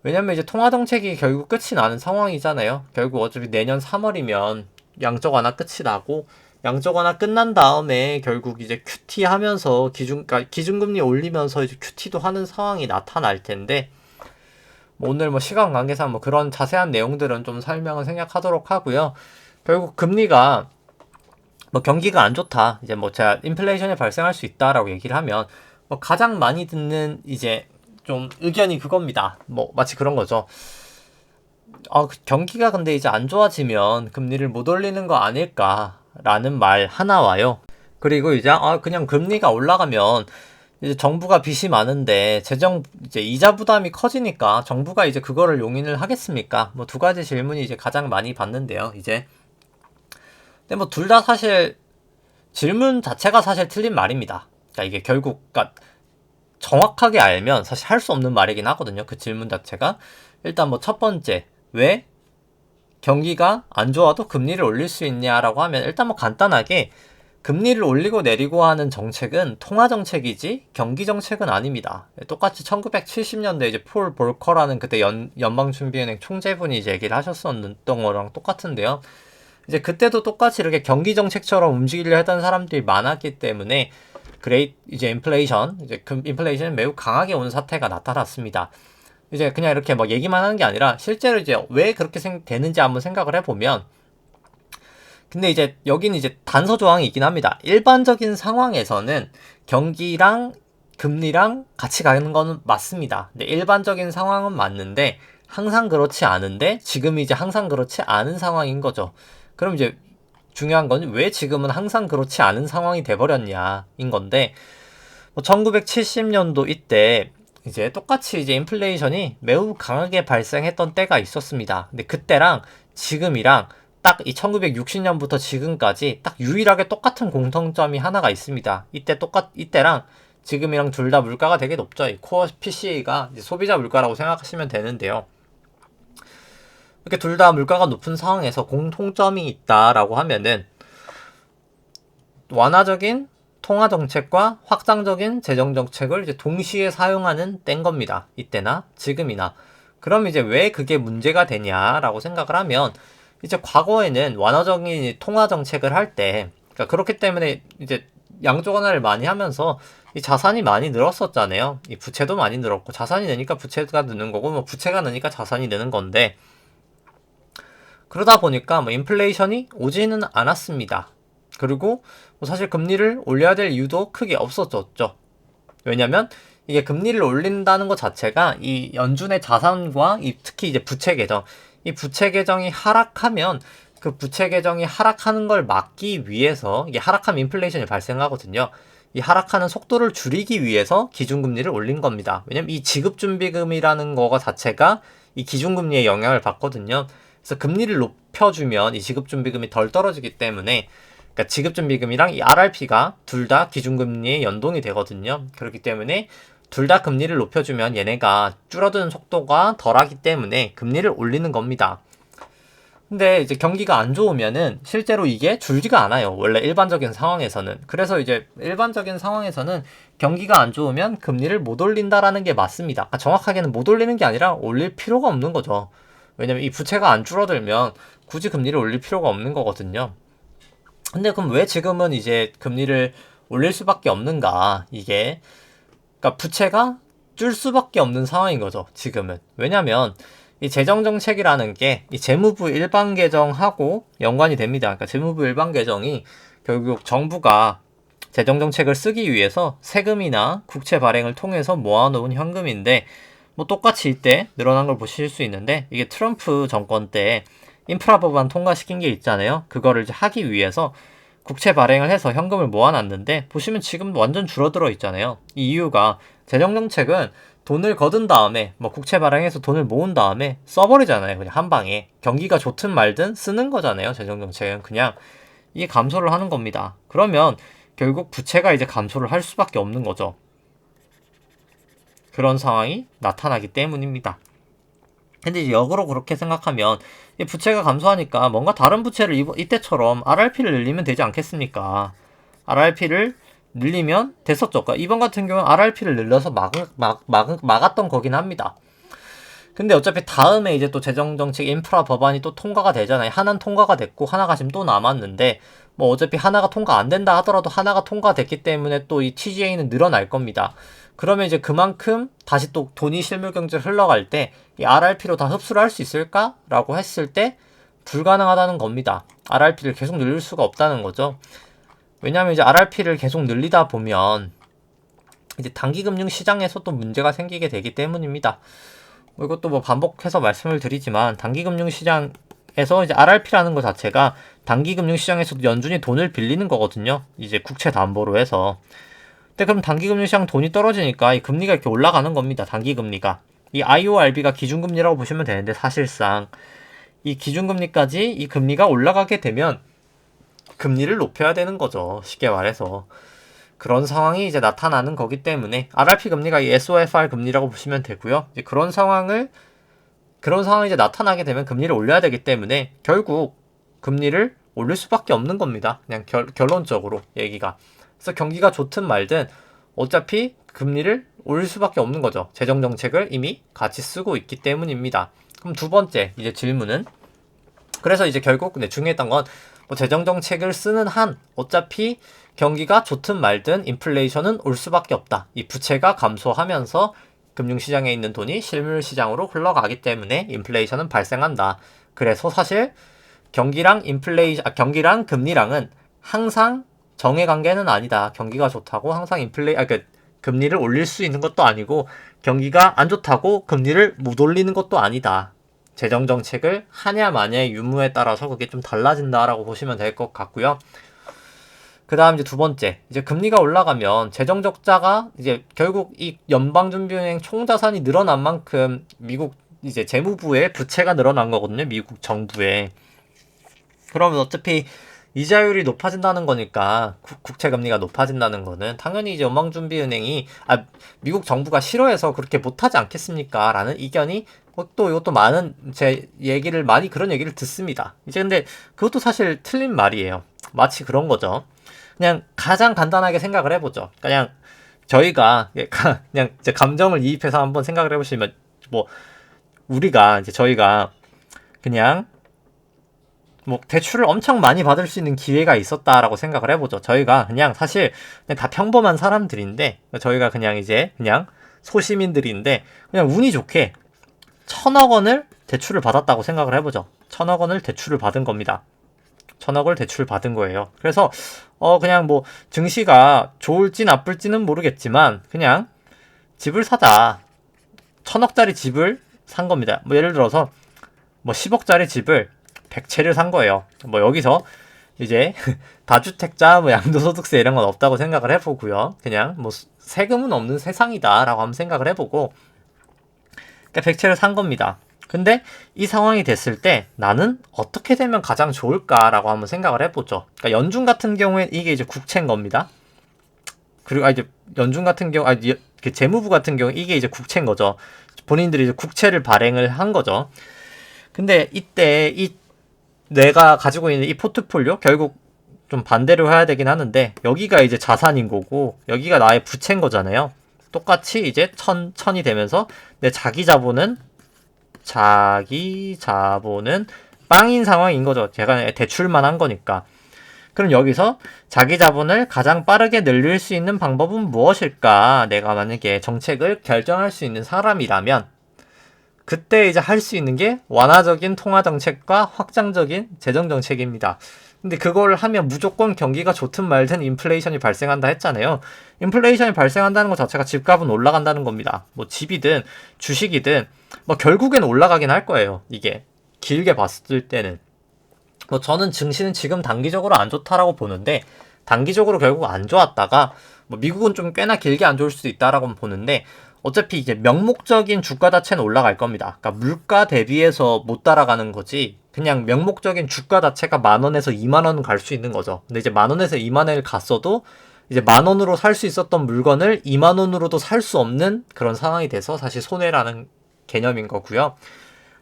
S1: 왜냐면 이제 통화정책이 결국 끝이 나는 상황이잖아요. 결국 어차피 내년 3월이면 양적 완화 끝이 나고 양적 완화 끝난 다음에 결국 이제 QT 하면서 그러니까 기준금리 올리면서 이제 QT도 하는 상황이 나타날 텐데 뭐 오늘 뭐 시간 관계상 뭐 그런 자세한 내용들은 좀 설명을 생략하도록 하고요. 결국 금리가 뭐 경기가 안 좋다. 이제 뭐 제가 인플레이션이 발생할 수 있다라고 얘기를 하면 뭐 가장 많이 듣는 이제 좀 의견이 그겁니다. 뭐 마치 그런 거죠. 경기가 근데 이제 안 좋아지면 금리를 못 올리는 거 아닐까라는 말 하나 와요. 그리고 이제 그냥 금리가 올라가면 이제 정부가 빚이 많은데 이제 이자 부담이 커지니까 정부가 이제 그거를 용인을 하겠습니까? 뭐 두 가지 질문이 이제 가장 많이 받는데요. 이제 근데 뭐 둘 다 사실 질문 자체가 사실 틀린 말입니다. 그러니까 이게 결국 그러니까 정확하게 알면 사실 할 수 없는 말이긴 하거든요. 그 질문 자체가 일단 뭐 첫 번째 왜 경기가 안 좋아도 금리를 올릴 수 있냐라고 하면 일단 뭐 간단하게 금리를 올리고 내리고 하는 정책은 통화 정책이지 경기 정책은 아닙니다. 똑같이 1970년대 이제 폴 볼커라는 그때 연방준비은행 총재분이 이제 얘기를 하셨었던 거랑 똑같은데요. 이제 그때도 똑같이 이렇게 경기 정책처럼 움직이려 했던 사람들이 많았기 때문에 이제 인플레이션이 매우 강하게 오는 사태가 나타났습니다. 이제 그냥 이렇게 뭐 얘기만 하는 게 아니라 실제로 이제 왜 그렇게 되는지 한번 생각을 해보면 근데 이제 여기는 이제 단서 조항이 있긴 합니다. 일반적인 상황에서는 경기랑 금리랑 같이 가는 거는 맞습니다. 근데 일반적인 상황은 맞는데 항상 그렇지 않은데 지금 이제 항상 그렇지 않은 상황인 거죠. 그럼 이제 중요한 건 왜 지금은 항상 그렇지 않은 상황이 돼버렸냐인 건데 뭐 1970년도 이때 이제 똑같이 이제 인플레이션이 매우 강하게 발생했던 때가 있었습니다. 근데 그때랑 지금이랑 딱 이 1960년부터 지금까지 딱 유일하게 똑같은 공통점이 하나가 있습니다. 이때랑 지금이랑 둘 다 물가가 되게 높죠. 이 코어 PCE가 소비자 물가라고 생각하시면 되는데요. 이렇게 둘 다 물가가 높은 상황에서 공통점이 있다라고 하면은 완화적인 통화 정책과 확장적인 재정 정책을 이제 동시에 사용하는 때인 겁니다. 이때나 지금이나. 그럼 이제 왜 그게 문제가 되냐라고 생각을 하면 이제 과거에는 완화적인 통화 정책을 할 때 그러니까 그렇기 때문에 이제 양적 완화를 많이 하면서 이 자산이 많이 늘었었잖아요. 이 부채도 많이 늘었고 자산이 느니까 부채가 느는 거고 뭐 부채가 느니까 자산이 느는 건데 그러다 보니까 뭐 인플레이션이 오지는 않았습니다. 그리고 뭐 사실 금리를 올려야 될 이유도 크게 없었죠. 왜냐면 이게 금리를 올린다는 것 자체가 이 연준의 자산과 특히 이제 부채 계정, 이 부채 계정이 하락하면 그 부채 계정이 하락하는 걸 막기 위해서 이게 하락하면 인플레이션이 발생하거든요. 이 하락하는 속도를 줄이기 위해서 기준금리를 올린 겁니다. 왜냐면 이 지급준비금이라는 거가 자체가 이 기준금리에 영향을 받거든요. 그래서 금리를 높여주면 이 지급준비금이 덜 떨어지기 때문에 그러니까 지급준비금이랑 이 RRP가 둘 다 기준금리에 연동이 되거든요. 그렇기 때문에 둘 다 금리를 높여주면 얘네가 줄어드는 속도가 덜하기 때문에 금리를 올리는 겁니다. 근데 이제 경기가 안 좋으면은 실제로 이게 줄지가 않아요. 원래 일반적인 상황에서는. 그래서 이제 일반적인 상황에서는 경기가 안 좋으면 금리를 못 올린다라는 게 맞습니다. 그러니까 정확하게는 못 올리는 게 아니라 올릴 필요가 없는 거죠. 왜냐면 이 부채가 안 줄어들면 굳이 금리를 올릴 필요가 없는 거거든요. 근데 그럼 왜 지금은 이제 금리를 올릴 수밖에 없는가? 이게 그러니까 부채가 줄 수밖에 없는 상황인 거죠. 지금은. 왜냐면 이 재정 정책이라는 게 이 재무부 일반 개정하고 연관이 됩니다. 그러니까 재무부 일반 개정이 결국 정부가 재정 정책을 쓰기 위해서 세금이나 국채 발행을 통해서 모아놓은 현금인데 뭐 똑같이 이때 늘어난 걸 보실 수 있는데 이게 트럼프 정권 때 인프라 법안 통과시킨 게 있잖아요. 그거를 이제 하기 위해서 국채 발행을 해서 현금을 모아놨는데 보시면 지금 완전 줄어들어 있잖아요. 이 이유가 재정정책은 돈을 거둔 다음에 뭐 국채 발행해서 돈을 모은 다음에 써버리잖아요. 그냥 한 방에 경기가 좋든 말든 쓰는 거잖아요. 재정정책은 그냥 이게 감소를 하는 겁니다. 그러면 결국 부채가 이제 감소를 할 수밖에 없는 거죠. 그런 상황이 나타나기 때문입니다. 근데 이제 역으로 그렇게 생각하면 이 부채가 감소하니까 뭔가 다른 부채를 이때처럼 RRP를 늘리면 되지 않겠습니까? RRP를 늘리면 됐었죠. 그러니까 이번 같은 경우는 RRP를 늘려서 막았던 거긴 합니다. 근데 어차피 다음에 이제 또 재정정책 인프라 법안이 또 통과가 되잖아요. 하나는 통과가 됐고 하나가 지금 또 남았는데 뭐 어차피 하나가 통과 안 된다 하더라도 하나가 통과됐기 때문에 또 이 TGA는 늘어날 겁니다. 그러면 이제 그만큼 다시 또 돈이 실물 경제로 흘러갈 때 이 RRP로 다 흡수를 할 수 있을까라고 했을 때 불가능하다는 겁니다. RRP를 계속 늘릴 수가 없다는 거죠. 왜냐하면 이제 RRP를 계속 늘리다 보면 이제 단기금융 시장에서 또 문제가 생기게 되기 때문입니다. 이것도 뭐 반복해서 말씀을 드리지만 단기금융시장에서 이제 RRP라는 것 자체가 단기금융시장에서도 연준이 돈을 빌리는 거거든요. 이제 국채 담보로 해서. 근데 그럼 단기금융시장 돈이 떨어지니까 이 금리가 이렇게 올라가는 겁니다. 단기금리가. 이 IORB가 기준금리라고 보시면 되는데 사실상 이 기준금리까지 이 금리가 올라가게 되면 금리를 높여야 되는 거죠. 쉽게 말해서. 그런 상황이 이제 나타나는 거기 때문에 RRP 금리가 이 SOFR 금리라고 보시면 되고요. 이제 그런 상황이 이제 나타나게 되면 금리를 올려야 되기 때문에 결국 금리를 올릴 수밖에 없는 겁니다. 그냥 결론적으로 얘기가. 그래서 경기가 좋든 말든 어차피 금리를 올릴 수밖에 없는 거죠. 재정 정책을 이미 같이 쓰고 있기 때문입니다. 그럼 두 번째 이제 질문은 그래서 이제 결국 중요했던 건 뭐 재정 정책을 쓰는 한 어차피 경기가 좋든 말든 인플레이션은 올 수밖에 없다. 이 부채가 감소하면서 금융시장에 있는 돈이 실물시장으로 흘러가기 때문에 인플레이션은 발생한다. 그래서 사실 경기랑 금리랑은 항상 정해관계는 아니다. 경기가 좋다고 항상 금리를 올릴 수 있는 것도 아니고 경기가 안 좋다고 금리를 못 올리는 것도 아니다. 재정 정책을 하냐 마냐의 유무에 따라서 그게 좀 달라진다라고 보시면 될 것 같고요. 그 다음 이제 두 번째, 이제 금리가 올라가면 재정 적자가 이제 결국 이 연방준비은행 총자산이 늘어난 만큼 미국 이제 재무부의 부채가 늘어난 거거든요. 미국 정부에. 그러면 어차피 이자율이 높아진다는 거니까 국채 금리가 높아진다는 거는 당연히 이제 연방준비은행이 미국 정부가 싫어해서 그렇게 못하지 않겠습니까? 라는 이견이 또 이것도 많은 그런 얘기를 듣습니다. 이제 근데 그것도 사실 틀린 말이에요. 마치 그런 거죠. 그냥 가장 간단하게 생각을 해보죠. 그냥 저희가 그냥 이제 감정을 이입해서 한번 생각을 해보시면 뭐 저희가 그냥 뭐 대출을 엄청 많이 받을 수 있는 기회가 있었다라고 생각을 해보죠. 저희가 그냥 사실 그냥 다 평범한 사람들인데 저희가 그냥 소시민들인데 그냥 운이 좋게 1,000억 원을 대출을 받았다고 생각을 해보죠. 1,000억 원을 대출을 받은 겁니다. 1,000억을 대출 받은 거예요. 그래서 그냥 뭐 증시가 좋을지 나쁠지는 모르겠지만 그냥 집을 사자. 1,000억짜리 집을 산 겁니다. 뭐 예를 들어서 뭐 10억짜리 집을 100채를 산 거예요. 뭐 여기서 이제 다주택자 뭐 양도소득세 이런 건 없다고 생각을 해보고요. 그냥 뭐 세금은 없는 세상이다라고 한번 생각을 해보고 그러니까 100채를 산 겁니다. 근데 이 상황이 됐을 때 나는 어떻게 되면 가장 좋을까라고 한번 생각을 해보죠. 그러니까 연준 같은 경우에 이게 이제 국채인 겁니다. 그리고 이제 연준 같은 경우 재무부 같은 경우 이게 이제 국채인 거죠. 본인들이 이제 국채를 발행을 한 거죠. 근데 이때 내가 가지고 있는 이 포트폴리오 결국 좀 반대로 해야 되긴 하는데 여기가 이제 자산인 거고 여기가 나의 부채인 거잖아요. 똑같이 이제 천이 되면서 내 자기 자본은 빵인 상황인 거죠. 제가 대출만 한 거니까. 그럼 여기서 자기 자본을 가장 빠르게 늘릴 수 있는 방법은 무엇일까? 내가 만약에 정책을 결정할 수 있는 사람이라면 그때 이제 할 수 있는 게 완화적인 통화 정책과 확장적인 재정 정책입니다. 근데 그걸 하면 무조건 경기가 좋든 말든 인플레이션이 발생한다 했잖아요. 인플레이션이 발생한다는 것 자체가 집값은 올라간다는 겁니다. 뭐 집이든 주식이든 뭐 결국엔 올라가긴 할 거예요. 이게 길게 봤을 때는. 뭐 저는 증시는 지금 단기적으로 안 좋다라고 보는데 단기적으로 결국 안 좋았다가 뭐 미국은 좀 꽤나 길게 안 좋을 수도 있다라고 보는데 어차피 이제 명목적인 주가 자체는 올라갈 겁니다. 그러니까 물가 대비해서 못 따라가는 거지 그냥 명목적인 주가 자체가 10,000원에서 20,000원 갈 수 있는 거죠. 근데 이제 10,000원에서 20,000원을 갔어도 이제 10,000원으로 살 수 있었던 물건을 20,000원으로도 살 수 없는 그런 상황이 돼서 사실 손해라는 개념인 거고요.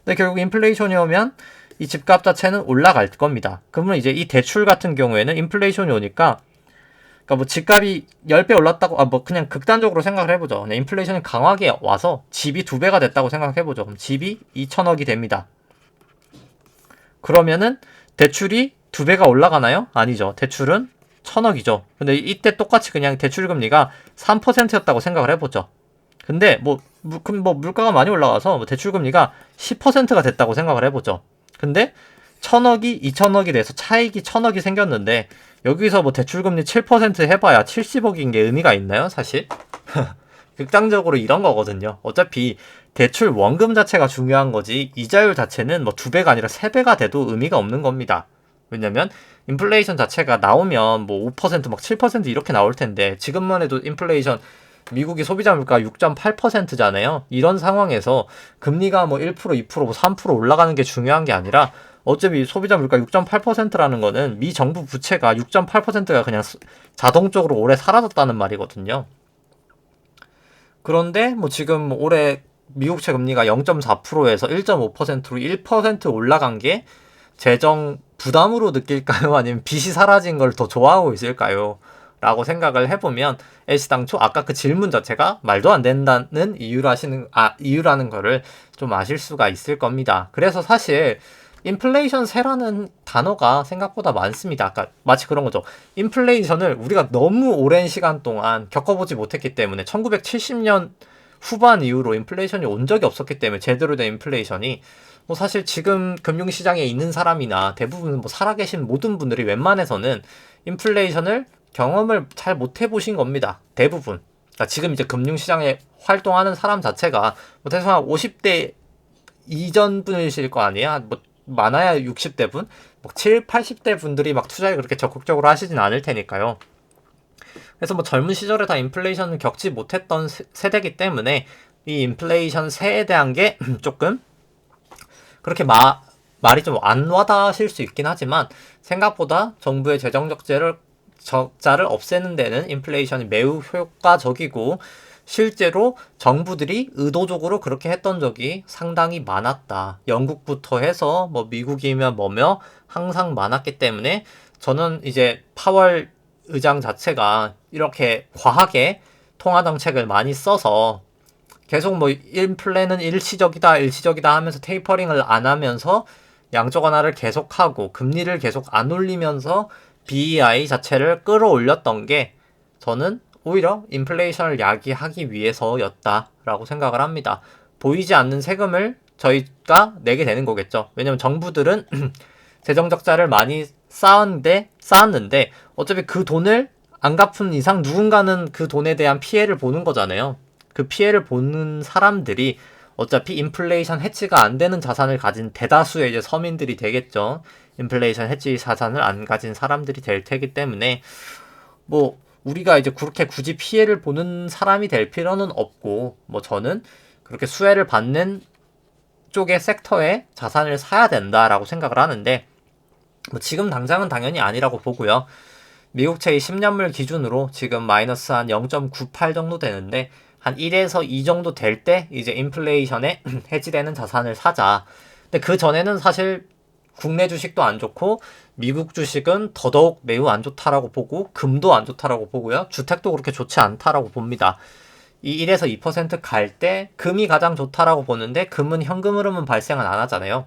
S1: 근데 결국 인플레이션이 오면 이 집값 자체는 올라갈 겁니다. 그러면 이제 이 대출 같은 경우에는 인플레이션이 오니까 그러니까 뭐 집값이 10배 올랐다고 뭐 그냥 극단적으로 생각을 해보죠. 그냥 인플레이션이 강하게 와서 집이 2배가 됐다고 생각해보죠. 그럼 집이 2천억이 됩니다. 그러면은 대출이 2배가 올라가나요? 아니죠. 대출은 1,000억이죠. 근데 이때 똑같이 그냥 대출 금리가 3%였다고 생각을 해보죠. 근데 그럼 물가가 많이 올라가서 대출 금리가 10%가 됐다고 생각을 해보죠. 근데 1,000억이 2,000억이 돼서 차익이 1,000억이 생겼는데 여기서 뭐 대출금리 7% 해봐야 70억인 게 의미가 있나요? 사실 극단적으로 이런 거거든요. 어차피 대출 원금 자체가 중요한 거지 이자율 자체는 뭐 2배가 아니라 3배가 돼도 의미가 없는 겁니다. 왜냐면 인플레이션 자체가 나오면 뭐 5% 막 7% 이렇게 나올 텐데 지금만 해도 인플레이션 미국이 소비자 물가 6.8%잖아요. 이런 상황에서 금리가 뭐 1%, 2%, 뭐 3% 올라가는 게 중요한 게 아니라 어차피 소비자 물가 6.8%라는 거는 미 정부 부채가 6.8%가 그냥 자동적으로 올해 사라졌다는 말이거든요. 그런데 뭐 지금 올해 미국채 금리가 0.4%에서 1.5%로 1% 올라간 게 재정 부담으로 느낄까요? 아니면 빚이 사라진 걸 더 좋아하고 있을까요? 라고 생각을 해보면 애시당초 아까 그 질문 자체가 말도 안 된다는 이유라는 거를 좀 아실 수가 있을 겁니다. 그래서 사실 인플레이션세라는 단어가 생각보다 많습니다. 아까 마치 그런 거죠. 인플레이션을 우리가 너무 오랜 시간 동안 겪어보지 못했기 때문에 1970년 후반 이후로 인플레이션이 온 적이 없었기 때문에 제대로 된 인플레이션이 뭐 사실 지금 금융시장에 있는 사람이나 대부분 뭐 살아계신 모든 분들이 웬만해서는 인플레이션을 경험을 잘 못 해보신 겁니다. 대부분. 그러니까 지금 이제 금융시장에 활동하는 사람 자체가 뭐 대충 한 50대 이전 분이실 거 아니에요? 뭐 많아야 60대 분? 뭐 7, 80대 분들이 막 투자를 그렇게 적극적으로 하시진 않을 테니까요. 그래서 뭐 젊은 시절에 다 인플레이션을 겪지 못했던 세대이기 때문에 이 인플레이션세에 대한 게 조금 그렇게 말이 좀 안 와닿으실 수 있긴 하지만 생각보다 정부의 재정 적자를 없애는 데는 인플레이션이 매우 효과적이고 실제로 정부들이 의도적으로 그렇게 했던 적이 상당히 많았다. 영국부터 해서 뭐 미국이면 뭐며 항상 많았기 때문에 저는 이제 파월 의장 자체가 이렇게 과하게 통화 정책을 많이 써서 계속 뭐 인플레는 일시적이다 하면서 테이퍼링을 안 하면서 양적 완화를 계속하고 금리를 계속 안 올리면서 BEI 자체를 끌어올렸던 게 저는 오히려 인플레이션을 야기하기 위해서였다라고 생각을 합니다. 보이지 않는 세금을 저희가 내게 되는 거겠죠. 왜냐면 정부들은 재정 적자를 많이 쌓았는데 어차피 그 돈을 안 갚은 이상 누군가는 그 돈에 대한 피해를 보는 거잖아요. 그 피해를 보는 사람들이 어차피 인플레이션 해치가 안 되는 자산을 가진 대다수의 이제 서민들이 되겠죠. 인플레이션 해치 자산을 안 가진 사람들이 될 테기 때문에 뭐 우리가 이제 그렇게 굳이 피해를 보는 사람이 될 필요는 없고 뭐 저는 그렇게 수혜를 받는 쪽의 섹터에 자산을 사야 된다라고 생각을 하는데 뭐 지금 당장은 당연히 아니라고 보고요. 미국채의 10년물 기준으로 지금 마이너스 한 0.98 정도 되는데 한 1에서 2 정도 될 때 이제 인플레이션에 해지되는 자산을 사자. 근데 그 전에는 사실 국내 주식도 안 좋고 미국 주식은 더더욱 매우 안 좋다라고 보고 금도 안 좋다라고 보고요. 주택도 그렇게 좋지 않다라고 봅니다. 이 1에서 2% 갈 때 금이 가장 좋다라고 보는데 금은 현금 흐름은 발생은 안 하잖아요.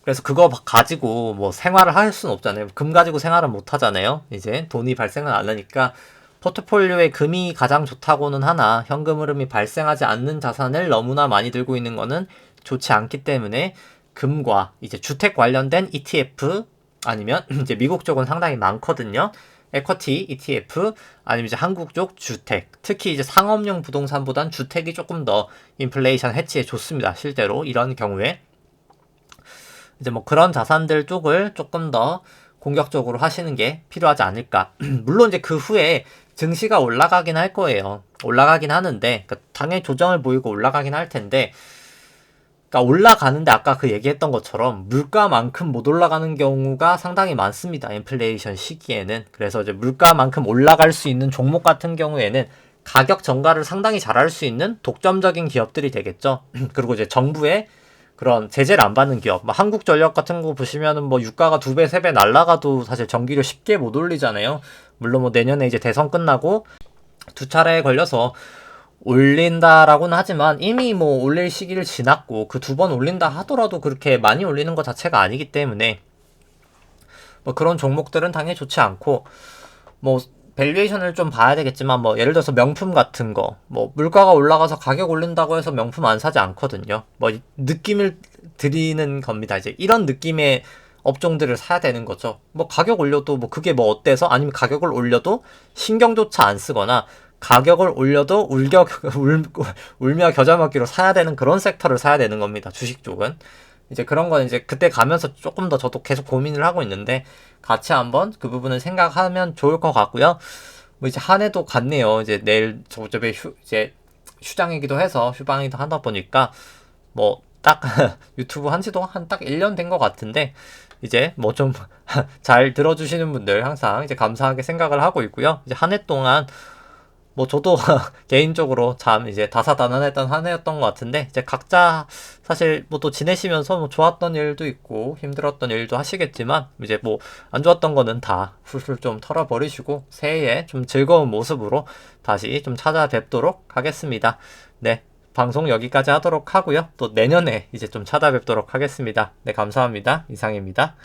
S1: 그래서 그거 가지고 뭐 생활을 할 수는 없잖아요. 금 가지고 생활은 못 하잖아요. 이제 돈이 발생은 안 하니까 포트폴리오에 금이 가장 좋다고는 하나 현금 흐름이 발생하지 않는 자산을 너무나 많이 들고 있는 거는 좋지 않기 때문에 금과 이제 주택 관련된 ETF 아니면 이제 미국 쪽은 상당히 많거든요. 에쿼티 ETF 아니면 이제 한국 쪽 주택, 특히 이제 상업용 부동산보단 주택이 조금 더 인플레이션 해치에 좋습니다. 실제로 이런 경우에 이제 뭐 그런 자산들 쪽을 조금 더 공격적으로 하시는 게 필요하지 않을까. 물론 이제 그 후에 증시가 올라가긴 할 거예요. 올라가긴 하는데 그러니까 당연히 조정을 보이고 올라가긴 할 텐데 그러니까 올라가는데 아까 그 얘기했던 것처럼 물가만큼 못 올라가는 경우가 상당히 많습니다. 인플레이션 시기에는. 그래서 이제 물가만큼 올라갈 수 있는 종목 같은 경우에는 가격 전가를 상당히 잘할 수 있는 독점적인 기업들이 되겠죠. 그리고 이제 정부의 그런 제재를 안 받는 기업, 뭐 한국전력 같은 거 보시면은 뭐 유가가 2배, 3배 날라가도 사실 전기료 쉽게 못 올리잖아요. 물론 뭐 내년에 이제 대선 끝나고 두 차례에 걸려서 올린다라고는 하지만 이미 뭐 올릴 시기를 지났고 그 2번 올린다 하더라도 그렇게 많이 올리는 것 자체가 아니기 때문에 뭐 그런 종목들은 당연히 좋지 않고 뭐 밸류에이션을 좀 봐야 되겠지만 뭐 예를 들어서 명품 같은 거 뭐 물가가 올라가서 가격 올린다고 해서 명품 안 사지 않거든요. 뭐 느낌을 드리는 겁니다. 이제 이런 느낌의 업종들을 사야 되는 거죠. 뭐 가격 올려도 뭐 그게 뭐 어때서 아니면 가격을 올려도 신경조차 안 쓰거나 가격을 올려도 울며 겨자 먹기로 사야 되는 그런 섹터를 사야 되는 겁니다. 주식 쪽은. 이제 그런 건 이제 그때 가면서 조금 더 저도 계속 고민을 하고 있는데 같이 한번 그 부분을 생각하면 좋을 것 같고요. 뭐 이제 한 해도 갔네요. 이제 내일 저번에 이제 휴장이기도 해서 휴방이기도 하다 보니까 뭐 딱 유튜브 한 지도 한 딱 1년 된 것 같은데 이제 뭐 좀 잘 들어주시는 분들 항상 이제 감사하게 생각을 하고 있고요. 이제 한 해 동안 뭐 저도 개인적으로 참 이제 다사다난했던 한 해였던 것 같은데 이제 각자 사실 뭐 또 지내시면서 뭐 좋았던 일도 있고 힘들었던 일도 하시겠지만 이제 뭐 안 좋았던 거는 다 훌훌 좀 털어버리시고 새해에 좀 즐거운 모습으로 다시 좀 찾아뵙도록 하겠습니다. 네. 방송 여기까지 하도록 하고요. 또 내년에 이제 좀 찾아뵙도록 하겠습니다. 네, 감사합니다. 이상입니다.